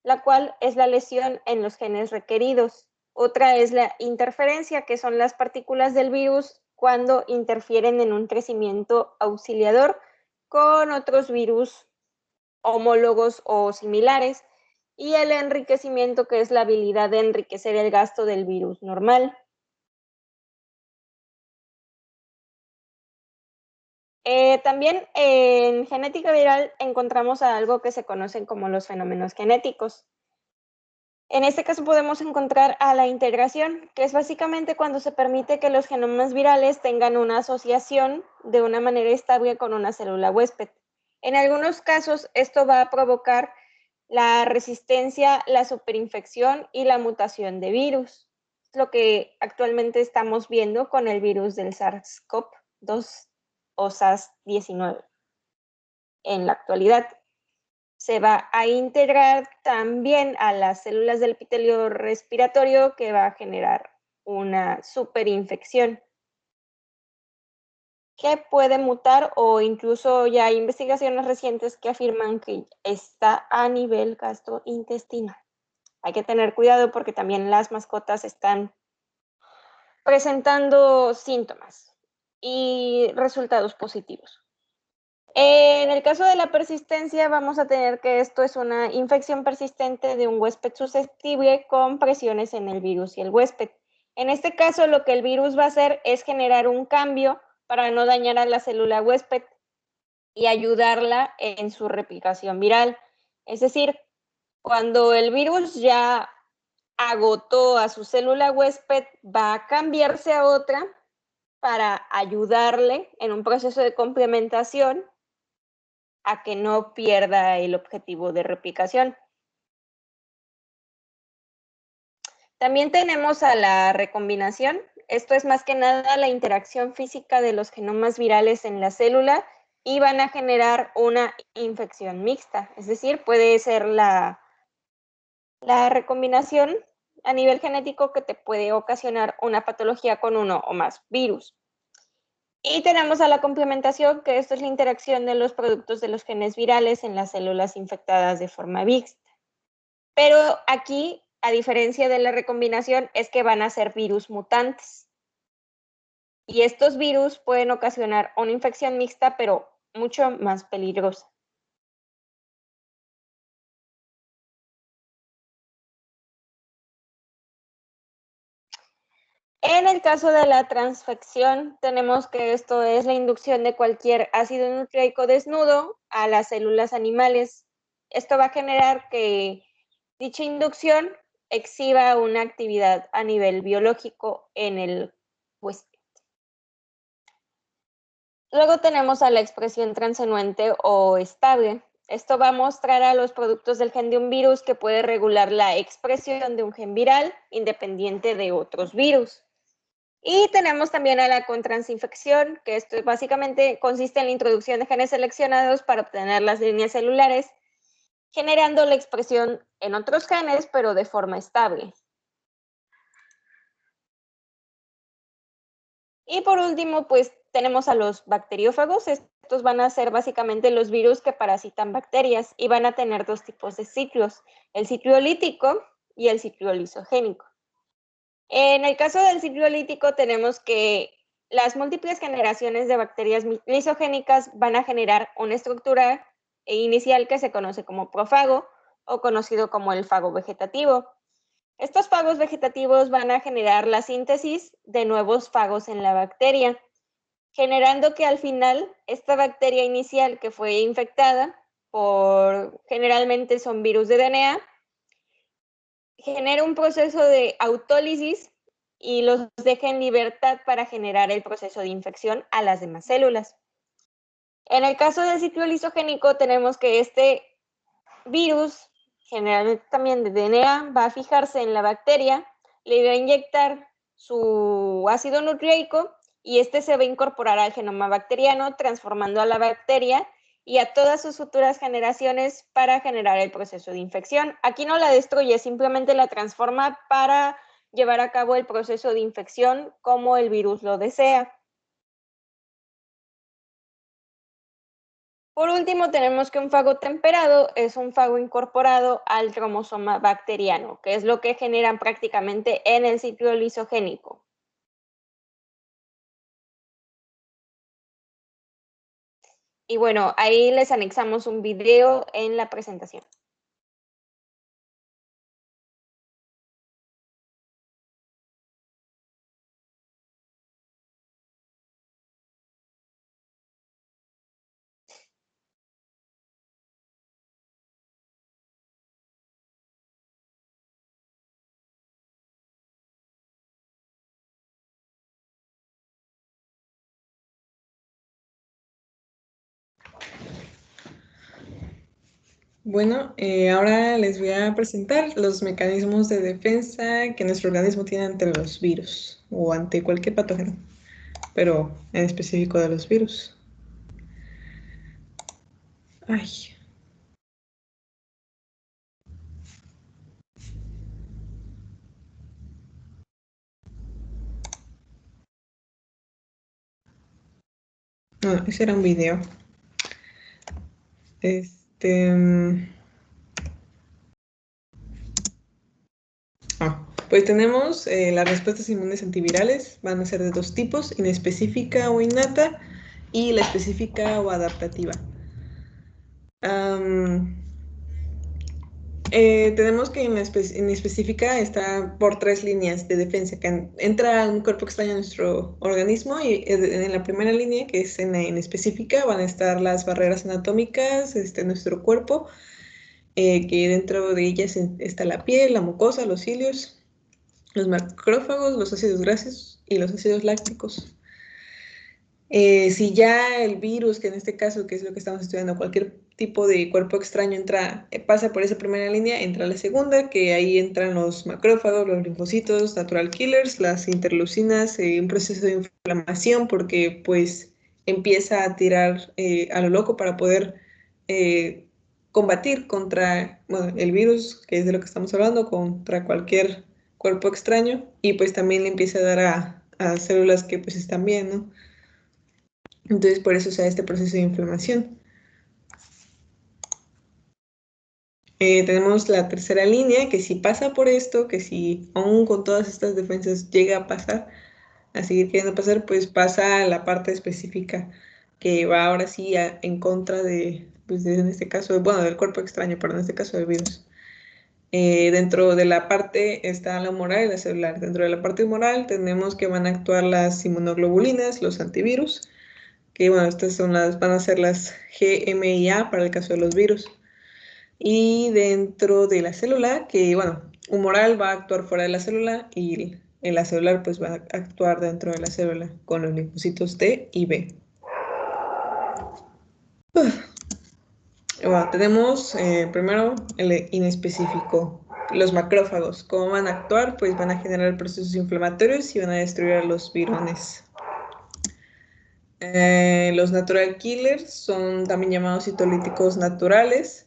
la cual es la lesión en los genes requeridos. Otra es la interferencia, que son las partículas del virus cuando interfieren en un crecimiento auxiliador con otros virus homólogos o similares. Y el enriquecimiento, que es la habilidad de enriquecer el gasto del virus normal. También en genética viral encontramos algo que se conocen como los fenómenos genéticos. En este caso podemos encontrar a la integración, que es básicamente cuando se permite que los genomas virales tengan una asociación de una manera estable con una célula huésped. En algunos casos esto va a provocar la resistencia, la superinfección y la mutación de virus. Es lo que actualmente estamos viendo con el virus del SARS-CoV-2 o SARS-19 en la actualidad. Se va a integrar también a las células del epitelio respiratorio, que va a generar una superinfección que puede mutar, o incluso ya hay investigaciones recientes que afirman que está a nivel gastrointestinal. Hay que tener cuidado porque también las mascotas están presentando síntomas y resultados positivos. En el caso de la persistencia, vamos a tener que esto es una infección persistente de un huésped susceptible con presiones en el virus y el huésped. En este caso, lo que el virus va a hacer es generar un cambio para no dañar a la célula huésped y ayudarla en su replicación viral. Es decir, cuando el virus ya agotó a su célula huésped, va a cambiarse a otra para ayudarle en un proceso de complementación a que no pierda el objetivo de replicación. También tenemos a la recombinación. Esto es más que nada la interacción física de los genomas virales en la célula y van a generar una infección mixta. Es decir, puede ser la recombinación a nivel genético que te puede ocasionar una patología con uno o más virus. Y tenemos a la complementación, que esto es la interacción de los productos de los genes virales en las células infectadas de forma mixta. Pero aquí, a diferencia de la recombinación, es que van a ser virus mutantes. Y estos virus pueden ocasionar una infección mixta, pero mucho más peligrosa. En el caso de la transfección, tenemos que esto es la inducción de cualquier ácido nucleico desnudo a las células animales. Esto va a generar que dicha inducción exhiba una actividad a nivel biológico en el huésped. Luego tenemos a la expresión transenuente o estable. Esto va a mostrar a los productos del gen de un virus que puede regular la expresión de un gen viral independiente de otros virus. Y tenemos también a la contransinfección, que esto básicamente consiste en la introducción de genes seleccionados para obtener las líneas celulares, generando la expresión en otros genes, pero de forma estable. Y por último, pues tenemos a los bacteriófagos. Estos van a ser básicamente los virus que parasitan bacterias y van a tener dos tipos de ciclos, el ciclo lítico y el ciclo lisogénico. En el caso del ciclo lítico tenemos que las múltiples generaciones de bacterias lisogénicas van a generar una estructura inicial que se conoce como profago o conocido como el fago vegetativo. Estos fagos vegetativos van a generar la síntesis de nuevos fagos en la bacteria, generando que al final esta bacteria inicial que fue infectada por, generalmente son virus de DNA, genera un proceso de autólisis y los deja en libertad para generar el proceso de infección a las demás células. En el caso del ciclo lisogénico tenemos que este virus, generalmente también de DNA, va a fijarse en la bacteria, le va a inyectar su ácido nucleico y este se va a incorporar al genoma bacteriano, transformando a la bacteria y a todas sus futuras generaciones para generar el proceso de infección. Aquí no la destruye, simplemente la transforma para llevar a cabo el proceso de infección como el virus lo desea. Por último, tenemos que un fago temperado es un fago incorporado al cromosoma bacteriano, que es lo que generan prácticamente en el ciclo lisogénico. Y bueno, ahí les anexamos un video en la presentación. Bueno, ahora les voy a presentar los mecanismos de defensa que nuestro organismo tiene ante los virus o ante cualquier patógeno, pero en específico de los virus. Ay. No, ese era un video. Pues tenemos las respuestas inmunes antivirales, van a ser de dos tipos, inespecífica o innata, y la específica o adaptativa. Tenemos que inespecífica está por 3 líneas de defensa, que entra un cuerpo extraño a nuestro organismo y en la primera línea, que es en la inespecífica, van a estar las barreras anatómicas de nuestro cuerpo, que dentro de ellas está la piel, la mucosa, los cilios, los macrófagos, los ácidos grasos y los ácidos lácticos. Si ya el virus, que en este caso, que es lo que estamos estudiando, cualquier tipo de cuerpo extraño pasa por esa primera línea, entra la segunda, que ahí entran los macrófagos, los linfocitos, natural killers, las interleucinas, un proceso de inflamación, porque pues empieza a tirar a lo loco para poder combatir contra el virus, que es de lo que estamos hablando, contra cualquier cuerpo extraño, y pues también le empieza a dar a células que pues están bien, ¿no? Entonces, por eso se da este proceso de inflamación. Tenemos la tercera línea, que si pasa por esto, que si aún con todas estas defensas llega a pasar, a seguir queriendo pasar, pues pasa a la parte específica, que va ahora sí en contra pues en este caso, del cuerpo extraño, pero en este caso del virus. Dentro de la parte está la humoral y la celular. Dentro de la parte humoral tenemos que van a actuar las inmunoglobulinas, los antivirus, que estas van a ser las GMIA para el caso de los virus. Y dentro de la célula, que humoral va a actuar fuera de la célula y en la celular pues va a actuar dentro de la célula con los linfocitos T y B. Tenemos primero el inespecífico, los macrófagos. ¿Cómo van a actuar? Pues van a generar procesos inflamatorios y van a destruir a los virones. Los natural killers son también llamados citolíticos naturales.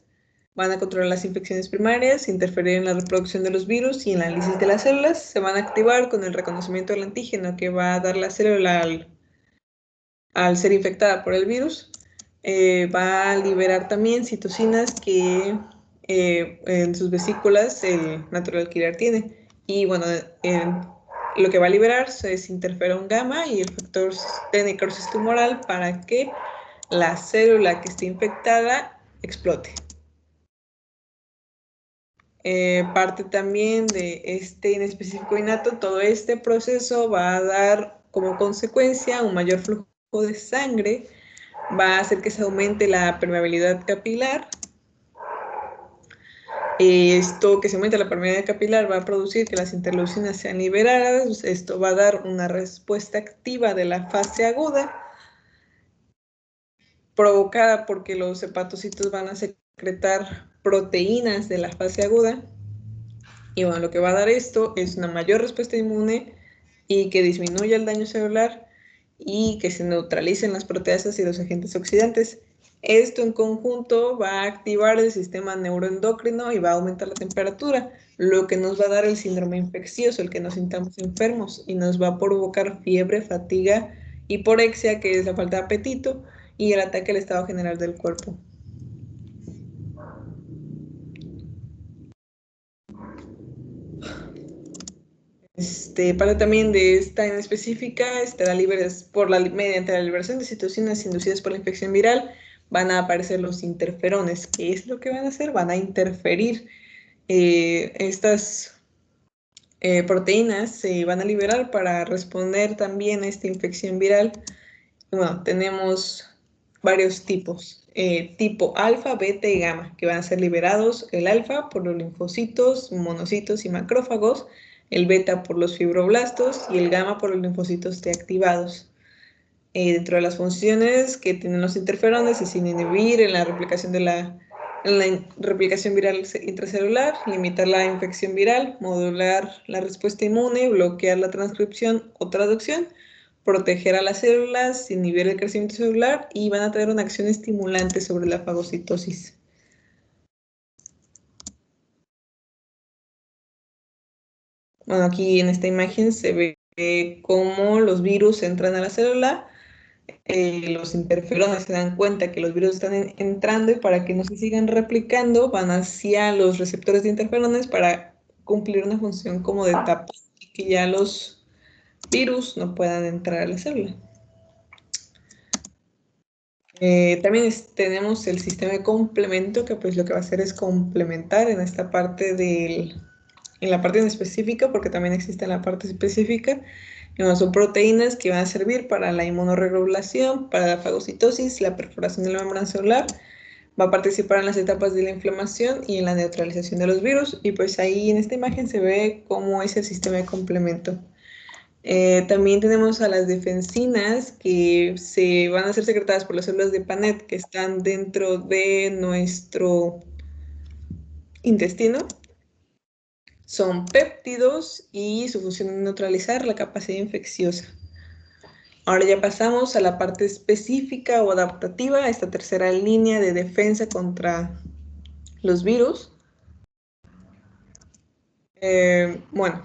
Van a controlar las infecciones primarias, interferir en la reproducción de los virus y en la análisis de las células. Se van a activar con el reconocimiento del antígeno que va a dar la célula al ser infectada por el virus. Va a liberar también citocinas que en sus vesículas el natural killer tiene. Y lo que va a liberar es interferón gamma y el factor de necrosis tumoral para que la célula que esté infectada explote. Parte también de este inespecífico innato, todo este proceso va a dar como consecuencia un mayor flujo de sangre, va a hacer que se aumente la permeabilidad capilar. Esto que se aumenta la permeabilidad capilar va a producir que las interleucinas sean liberadas. Esto va a dar una respuesta activa de la fase aguda, provocada porque los hepatocitos van a secretar proteínas de la fase aguda. Y bueno, lo que va a dar esto es una mayor respuesta inmune y que disminuya el daño celular y que se neutralicen las proteasas y los agentes oxidantes. Esto en conjunto va a activar el sistema neuroendocrino y va a aumentar la temperatura, lo que nos va a dar el síndrome infeccioso, el que nos sintamos enfermos y nos va a provocar fiebre, fatiga, hiporexia, que es la falta de apetito, y el ataque al estado general del cuerpo. Parte también de esta en específica estará libre mediante la liberación de citocinas inducidas por la infección viral. Van a aparecer los interferones. ¿Qué es lo que van a hacer? Van a interferir. Estas proteínas se van a liberar para responder también a esta infección viral. Bueno, tenemos varios tipos. Tipo alfa, beta y gamma, que van a ser liberados. El alfa por los linfocitos, monocitos y macrófagos, el beta por los fibroblastos y el gamma por los linfocitos T activados. Dentro de las funciones que tienen los interferones es inhibir en la replicación viral intracelular, limitar la infección viral, modular la respuesta inmune, bloquear la transcripción o traducción, proteger a las células, inhibir el crecimiento celular y van a tener una acción estimulante sobre la fagocitosis. Bueno, aquí en esta imagen se ve cómo los virus entran a la célula. Los interferones se dan cuenta que los virus están entrando y para que no se sigan replicando van hacia los receptores de interferones para cumplir una función como de tapa y que ya los virus no puedan entrar a la célula. También tenemos el sistema de complemento que pues lo que va a hacer es complementar en esta parte en la parte en específica, porque también existe en la parte específica. Son proteínas que van a servir para la inmunorregulación, para la fagocitosis, la perforación de la membrana celular, va a participar en las etapas de la inflamación y en la neutralización de los virus, y pues ahí en esta imagen se ve cómo es el sistema de complemento. También tenemos a las defensinas que se van a ser secretadas por las células de Panet que están dentro de nuestro intestino. Son péptidos y su función es neutralizar la capacidad infecciosa. Ahora ya pasamos a la parte específica o adaptativa, esta tercera línea de defensa contra los virus. Bueno,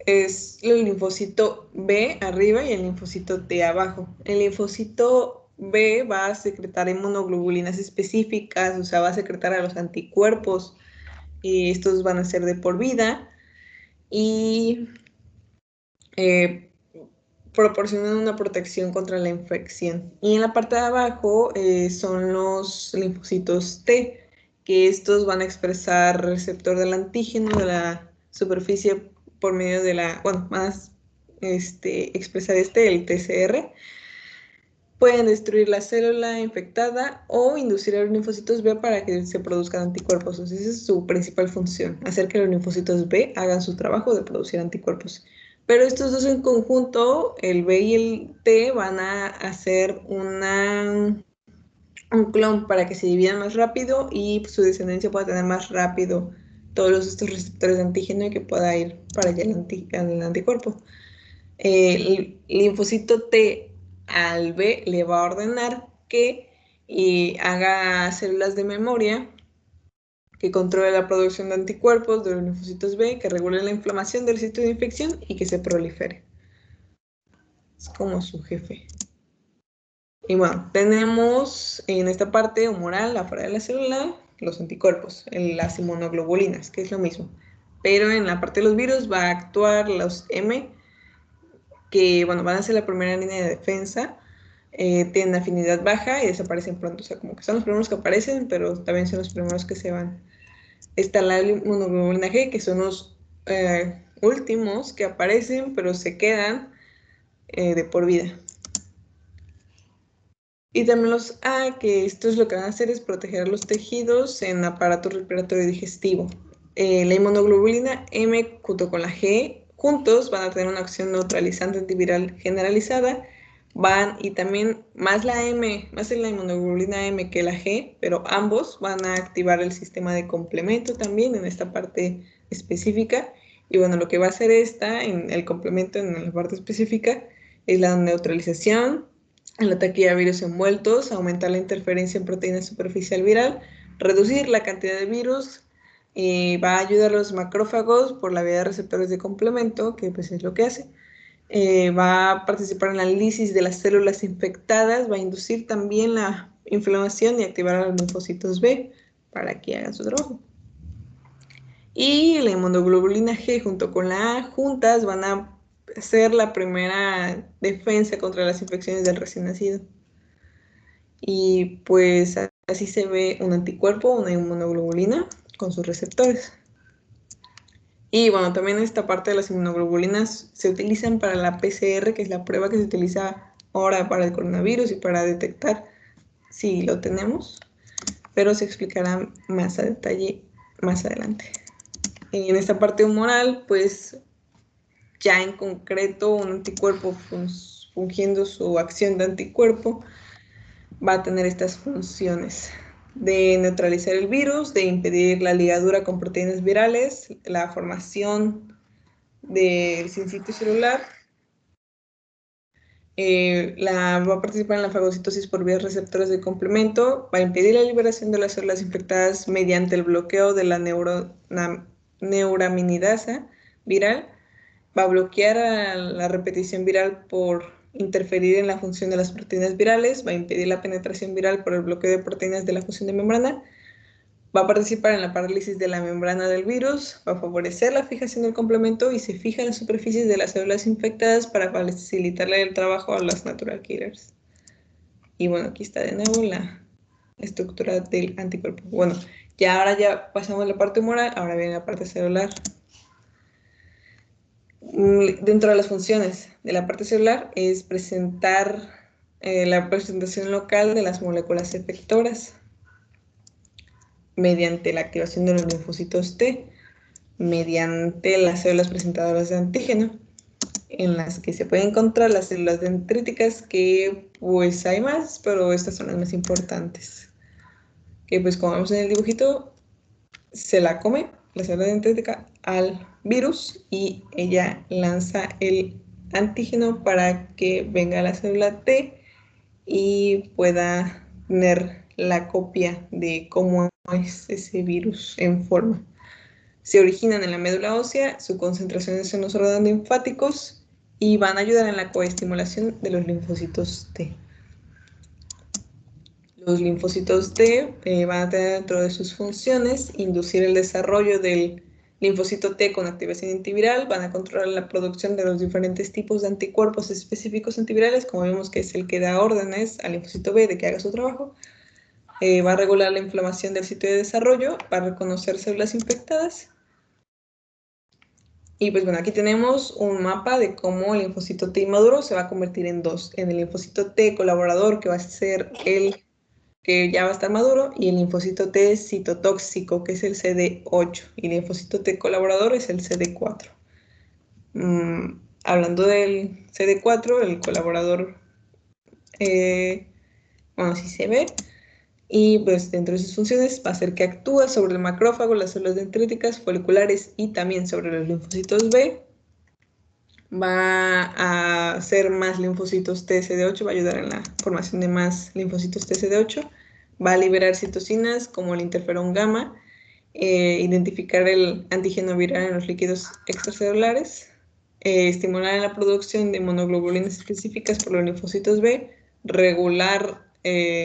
es el linfocito B arriba y el linfocito T abajo. El linfocito B va a secretar inmunoglobulinas específicas, o sea, va a secretar a los anticuerpos, y estos van a ser de por vida y proporcionan una protección contra la infección. Y en la parte de abajo son los linfocitos T, que estos van a expresar receptor del antígeno de la superficie por medio de la, bueno, más expresar el TCR. Pueden destruir la célula infectada o inducir a los linfocitos B para que se produzcan anticuerpos. Entonces, esa es su principal función, hacer que los linfocitos B hagan su trabajo de producir anticuerpos. Pero estos dos en conjunto, el B y el T, van a hacer un clon para que se dividan más rápido y su descendencia pueda tener más rápido todos estos receptores de antígeno y que pueda ir para allá el anticuerpo. El linfocito T al B le va a ordenar que haga células de memoria que controle la producción de anticuerpos de los linfocitos B, que regule la inflamación del sitio de infección y que se prolifere. Es como su jefe. Y bueno, tenemos en esta parte humoral, afuera de la célula, los anticuerpos, las inmunoglobulinas, que es lo mismo. pero en la parte de los virus va a actuar los M, que bueno, van a ser la primera línea de defensa, tienen afinidad baja y desaparecen pronto, o sea, como que son los primeros que aparecen, pero también son los primeros que se van. Está la inmunoglobulina G, que son los últimos que aparecen, pero se quedan de por vida. Y también los A, que esto es lo que van a hacer es proteger a los tejidos en aparato respiratorio y digestivo. La inmunoglobulina M junto con la G, juntos van a tener una acción neutralizante antiviral generalizada, y también más la M, más en la inmunoglobulina M que la G, pero ambos van a activar el sistema de complemento también en esta parte específica. Y bueno, lo que va a hacer en el complemento, en la parte específica, es la neutralización, el ataque a virus envueltos, aumentar la interferencia en proteína superficial viral, reducir la cantidad de virus, va a ayudar a los macrófagos por la vía de receptores de complemento, que pues es lo que hace. Va a participar en la lisis de las células infectadas, va a inducir también la inflamación y activar a los linfocitos B para que hagan su trabajo. Y la inmunoglobulina G junto con la A juntas van a ser la primera defensa contra las infecciones del recién nacido. Y pues así se ve un anticuerpo, una inmunoglobulina con sus receptores. Y bueno, también esta parte de las inmunoglobulinas se utilizan para la PCR, que es la prueba que se utiliza ahora para el coronavirus y para detectar si lo tenemos, pero se explicará más a detalle más adelante. En esta parte humoral, pues ya en concreto un anticuerpo fungiendo su acción de anticuerpo va a tener estas funciones de neutralizar el virus, de impedir la ligadura con proteínas virales, la formación del sincito celular, va a participar en la fagocitosis por vías receptores de complemento, va a impedir la liberación de las células infectadas mediante el bloqueo de la neuraminidasa viral, va a bloquear a la repetición viral por interferir en la función de las proteínas virales, va a impedir la penetración viral por el bloqueo de proteínas de la función de membrana, va a participar en la parálisis de la membrana del virus, va a favorecer la fijación del complemento y se fija en las superficies de las células infectadas para facilitarle el trabajo a los natural killers. Y bueno, aquí está de nuevo la estructura del anticuerpo. Bueno, ahora ya pasamos a la parte humoral, ahora viene la parte celular. Dentro de las funciones de la parte celular es presentar la presentación local de las moléculas efectoras mediante la activación de los linfocitos T, mediante las células presentadoras de antígeno, en las que se pueden encontrar las células dendríticas, que pues hay más, pero estas son las más importantes. Que pues como vemos en el dibujito, se la come la célula dendrítica al virus y ella lanza el antígeno para que venga la célula T y pueda tener la copia de cómo es ese virus en forma. Se originan en la médula ósea, su concentración es en los órganos linfáticos y van a ayudar en la coestimulación de los linfocitos T. Los linfocitos T van a tener dentro de sus funciones inducir el desarrollo del linfocito T con activación antiviral, van a controlar la producción de los diferentes tipos de anticuerpos específicos antivirales, como vemos que es el que da órdenes al linfocito B de que haga su trabajo. Va a regular la inflamación del sitio de desarrollo, va a reconocer células infectadas. Y pues bueno, aquí tenemos un mapa de cómo el linfocito T inmaduro se va a convertir en dos. En el linfocito T colaborador, que va a ser el que ya va a estar maduro, y el linfocito T citotóxico, que es el CD8, y el linfocito T colaborador es el CD4. Hablando del CD4, el colaborador, bueno, así se ve, y pues dentro de sus funciones va a ser que actúa sobre el macrófago, las células dendríticas, foliculares y también sobre los linfocitos B. Va a hacer más linfocitos TCD8, va a ayudar en la formación de más linfocitos TCD8, va a liberar citocinas como el interferón gamma, identificar el antígeno viral en los líquidos extracelulares, estimular la producción de monoglobulinas específicas por los linfocitos B, regular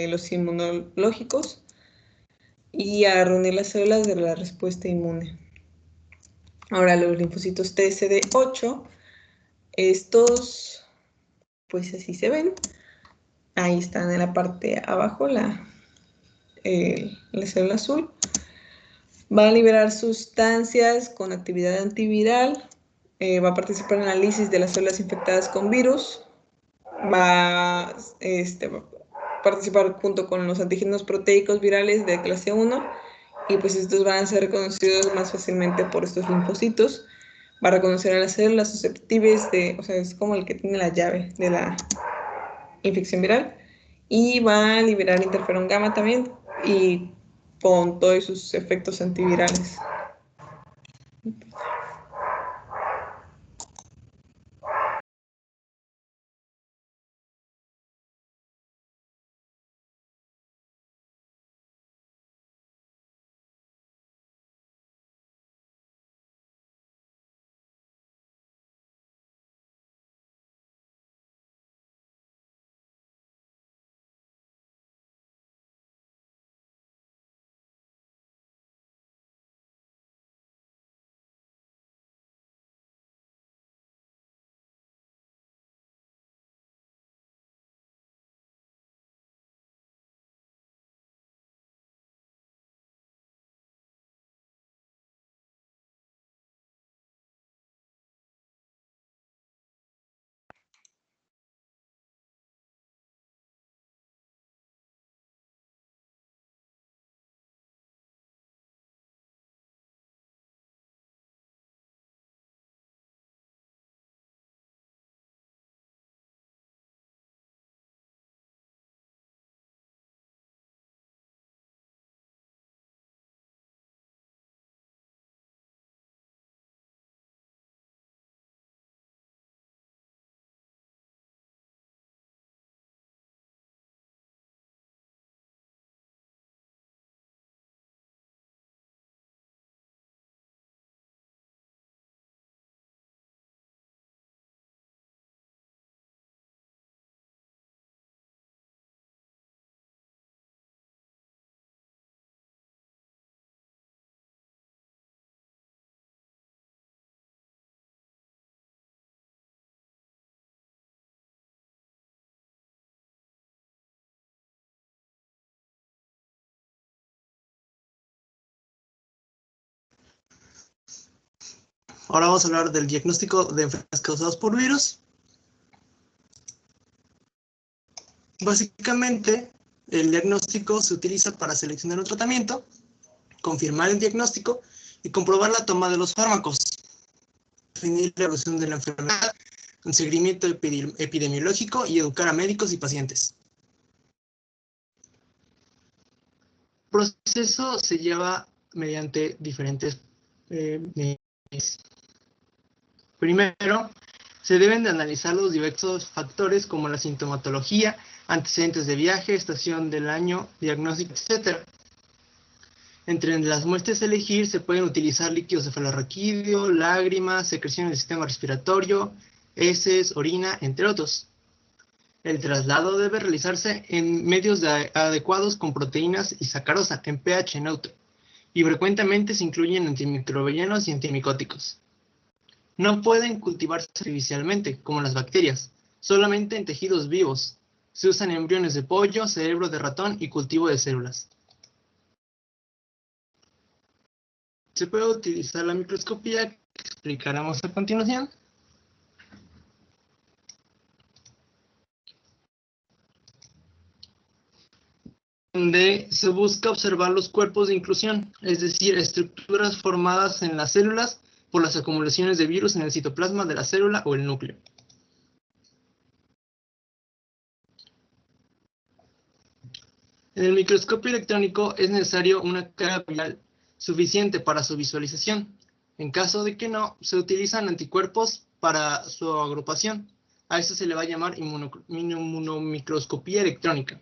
los inmunológicos y a reunir las células de la respuesta inmune. Ahora los linfocitos TSD8, estos, pues así se ven. Ahí están en la parte abajo, la célula azul. Va a liberar sustancias con actividad antiviral. Va a participar en el análisis de las células infectadas con virus. Va a participar junto con los antígenos proteicos virales de clase 1. Y pues estos van a ser reconocidos más fácilmente por estos linfocitos. Va a reconocer a las células susceptibles de, o sea, es como el que tiene la llave de la infección viral. Y va a liberar interferón gamma también, y con todos sus efectos antivirales. Ahora vamos a hablar del diagnóstico de enfermedades causadas por virus. Básicamente, el diagnóstico se utiliza para seleccionar un tratamiento, confirmar el diagnóstico y comprobar la toma de los fármacos, definir la evolución de la enfermedad, un seguimiento epidemiológico y educar a médicos y pacientes. El proceso se lleva mediante diferentes niveles. Primero, se deben de analizar los diversos factores como la sintomatología, antecedentes de viaje, estación del año, diagnóstico, etc. Entre las muestras a elegir se pueden utilizar líquidos cefalorraquídeo, lágrimas, secreciones del sistema respiratorio, heces, orina, entre otros. El traslado debe realizarse en medios adecuados con proteínas y sacarosa en pH neutro, y frecuentemente se incluyen antimicrobianos y antimicóticos. No pueden cultivarse artificialmente, como las bacterias, solamente en tejidos vivos. Se usan embriones de pollo, cerebro de ratón y cultivo de células. Se puede utilizar la microscopía, que explicaremos a continuación. Donde se busca observar los cuerpos de inclusión, es decir, estructuras formadas en las células por las acumulaciones de virus en el citoplasma de la célula o el núcleo. En el microscopio electrónico es necesario una carga viral suficiente para su visualización. En caso de que no, se utilizan anticuerpos para su agrupación. A eso se le va a llamar inmunomicroscopía electrónica.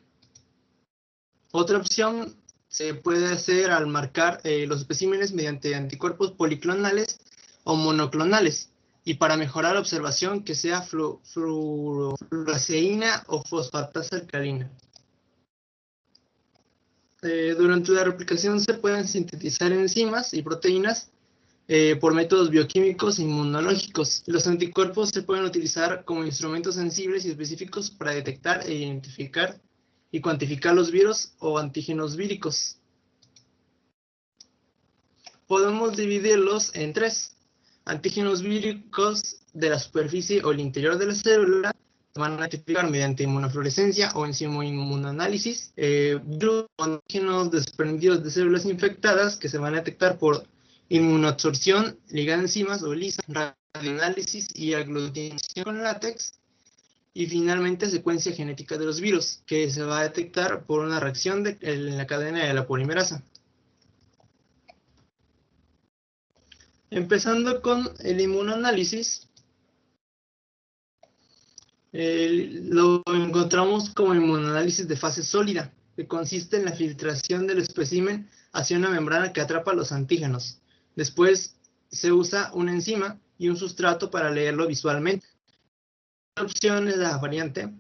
Otra opción se puede hacer al marcar los especímenes mediante anticuerpos policlonales o monoclonales, y para mejorar la observación que sea fluoresceína o fosfatasa alcalina. Durante la replicación se pueden sintetizar enzimas y proteínas por métodos bioquímicos e inmunológicos. Los anticuerpos se pueden utilizar como instrumentos sensibles y específicos para detectar e identificar y cuantificar los virus o antígenos víricos. Podemos dividirlos en tres. Antígenos víricos de la superficie o el interior de la célula se van a identificar mediante inmunofluorescencia o enzimoinmunoanálisis. Virus o antígenos desprendidos de células infectadas que se van a detectar por inmunoabsorción, ligado enzimas o ELISA, radioanálisis y aglutinación con látex. Y finalmente secuencia genética de los virus, que se va a detectar por una reacción en la cadena de la polimerasa. Empezando con el inmunoanálisis, lo encontramos como inmunoanálisis de fase sólida, que consiste en la filtración del espécimen hacia una membrana que atrapa los antígenos. Después se usa una enzima y un sustrato para leerlo visualmente. La opción es la variante,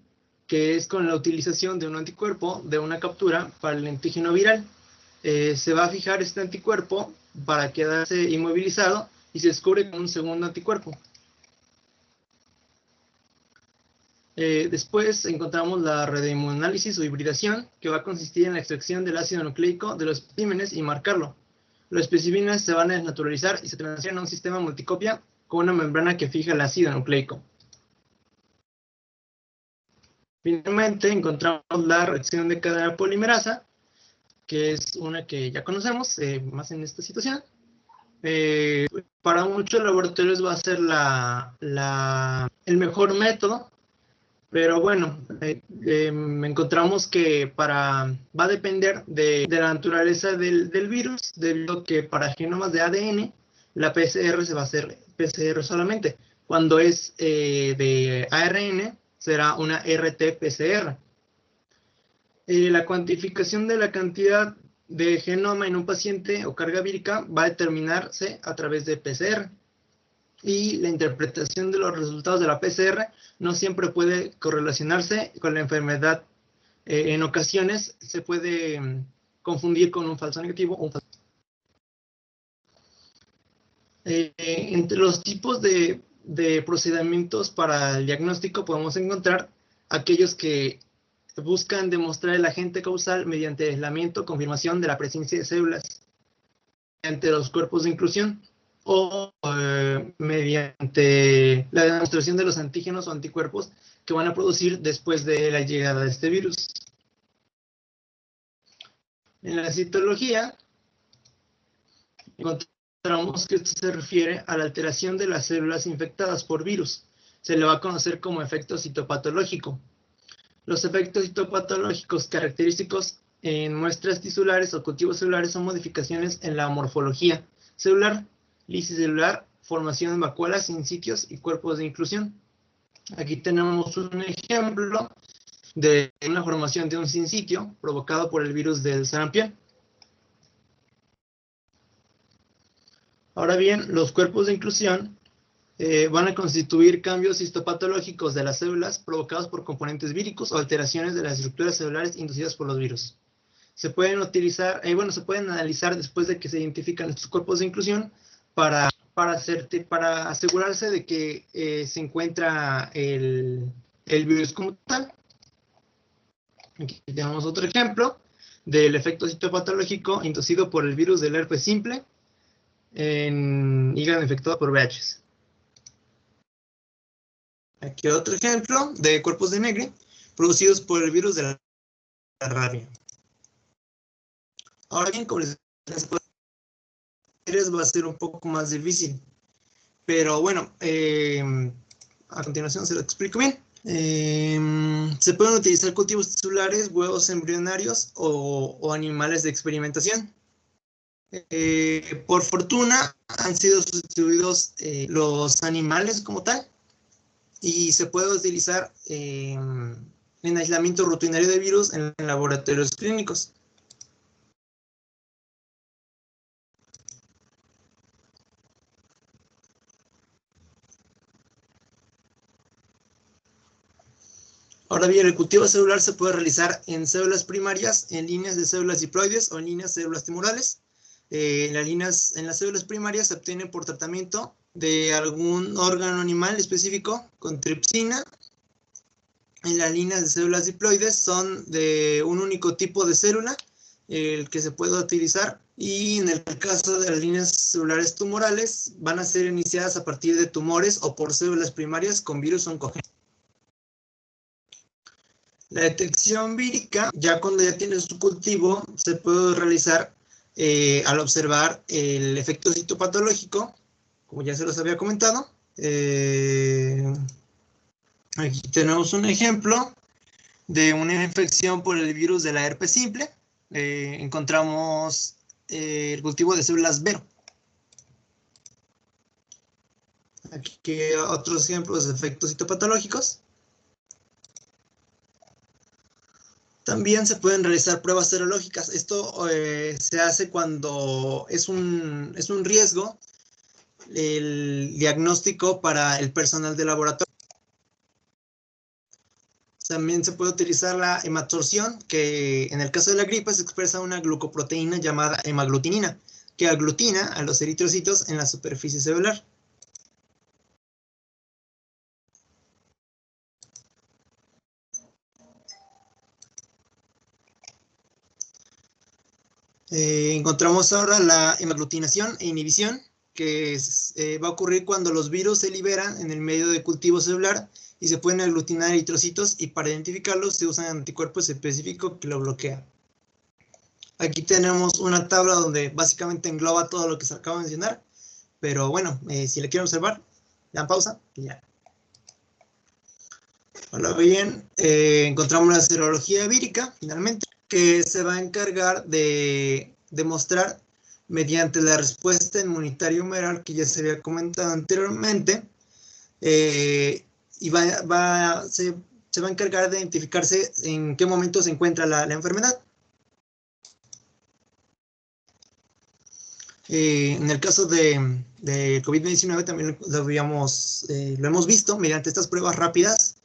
que es con la utilización de un anticuerpo de una captura para el antígeno viral. Se va a fijar este anticuerpo para quedarse inmovilizado y se descubre con un segundo anticuerpo. Después encontramos la radioinmunoanálisis o hibridación, que va a consistir en la extracción del ácido nucleico de los especímenes y marcarlo. Los especímenes se van a desnaturalizar y se transfieren a un sistema multicopia con una membrana que fija el ácido nucleico. Finalmente encontramos la reacción de cadena polimerasa, que es una que ya conocemos, más en esta situación. Para muchos laboratorios va a ser el mejor método, pero bueno, encontramos que va a depender de la naturaleza del virus, debido a que para genomas de ADN, la PCR se va a hacer PCR solamente. Cuando es de ARN, será una RT-PCR. La cuantificación de la cantidad de genoma en un paciente o carga vírica va a determinarse a través de PCR. Y la interpretación de los resultados de la PCR no siempre puede correlacionarse con la enfermedad. En ocasiones se puede confundir con un falso negativo o un falso. Entre los tipos de procedimientos para el diagnóstico podemos encontrar aquellos que buscan demostrar el agente causal mediante aislamiento o confirmación de la presencia de células mediante los cuerpos de inclusión o mediante la demostración de los antígenos o anticuerpos que van a producir después de la llegada de este virus. En la citología encontramos que esto se refiere a la alteración de las células infectadas por virus. Se le va a conocer como efecto citopatológico. Los efectos citopatológicos característicos en muestras tisulares o cultivos celulares son modificaciones en la morfología celular, lisis celular, formación de vacuolas, sincitios y cuerpos de inclusión. Aquí tenemos un ejemplo de una formación de un sincitio provocado por el virus del sarampión. Ahora bien, los cuerpos de inclusión van a constituir cambios histopatológicos de las células provocados por componentes víricos o alteraciones de las estructuras celulares inducidas por los virus. Se pueden utilizar, se pueden analizar después de que se identifican estos cuerpos de inclusión para asegurarse de que se encuentra el virus como tal. Aquí tenemos otro ejemplo del efecto citopatológico inducido por el virus del herpes simple en hígado infectado por VHs. Aquí otro ejemplo de cuerpos de Negri producidos por el virus de la rabia. Ahora bien, como les va a ser un poco más difícil, pero bueno, a continuación se lo explico bien. Se pueden utilizar cultivos tisulares, huevos embrionarios o animales de experimentación. Por fortuna han sido sustituidos los animales como tal y se puede utilizar en aislamiento rutinario de virus en laboratorios clínicos. Ahora bien, el cultivo celular se puede realizar en células primarias, en líneas de células diploides o en líneas de células tumorales. En las células primarias se obtiene por tratamiento de algún órgano animal específico con tripsina. En las líneas de células diploides son de un único tipo de célula, el que se puede utilizar, y en el caso de las líneas celulares tumorales van a ser iniciadas a partir de tumores o por células primarias con virus oncogénicos. La detección vírica, ya cuando ya tienes tu cultivo, se puede realizar al observar el efecto citopatológico, como ya se los había comentado. Aquí tenemos un ejemplo de una infección por el virus de la herpes simple. Encontramos el cultivo de células Vero. Aquí otros ejemplos de efectos citopatológicos. También se pueden realizar pruebas serológicas. Esto se hace cuando es un riesgo el diagnóstico para el personal de laboratorio. También se puede utilizar la hematorsión, que en el caso de la gripe se expresa una glucoproteína llamada hemaglutinina, que aglutina a los eritrocitos en la superficie celular. Encontramos ahora la hemaglutinación e inhibición, que va a ocurrir cuando los virus se liberan en el medio de cultivo celular y se pueden aglutinar eritrocitos, y para identificarlos se usan anticuerpos específicos que lo bloquean. Aquí tenemos una tabla donde básicamente engloba todo lo que se acaba de mencionar, pero bueno, si le quieren observar, le dan pausa y ya. Ahora bien, encontramos la serología vírica, finalmente, que se va a encargar de demostrar mediante la respuesta inmunitaria humoral que ya se había comentado anteriormente, y se va a encargar de identificarse en qué momento se encuentra la enfermedad. En el caso de COVID-19 también lo hemos visto mediante estas pruebas rápidas.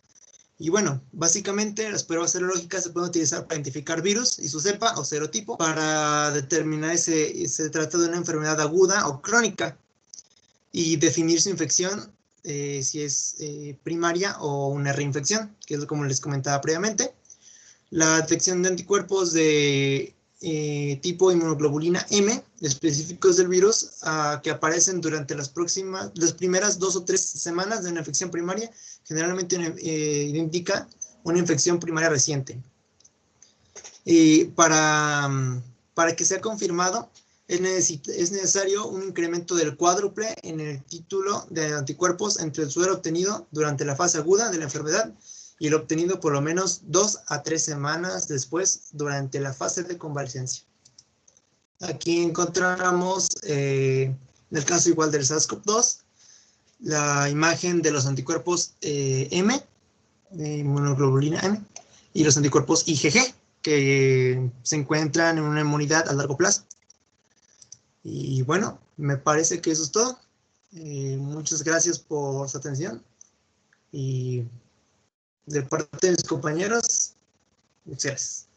Y bueno, básicamente las pruebas serológicas se pueden utilizar para identificar virus y su cepa o serotipo, para determinar si se trata de una enfermedad aguda o crónica, y definir su infección, si es primaria o una reinfección, que es como les comentaba previamente. La detección de anticuerpos de tipo inmunoglobulina M, específicos del virus, que aparecen durante las primeras 2 o 3 semanas de una infección primaria, generalmente indica una infección primaria reciente. Y para que sea confirmado, es necesario un incremento del cuádruple en el título de anticuerpos entre el suero obtenido durante la fase aguda de la enfermedad y el obtenido por lo menos 2 a 3 semanas después, durante la fase de convalecencia. Aquí encontramos, en el caso igual del SARS-CoV-2, la imagen de los anticuerpos M, inmunoglobulina M, y los anticuerpos IgG, que se encuentran en una inmunidad a largo plazo. Y bueno, me parece que eso es todo. Muchas gracias por su atención. Y de parte de mis compañeros, muchas gracias.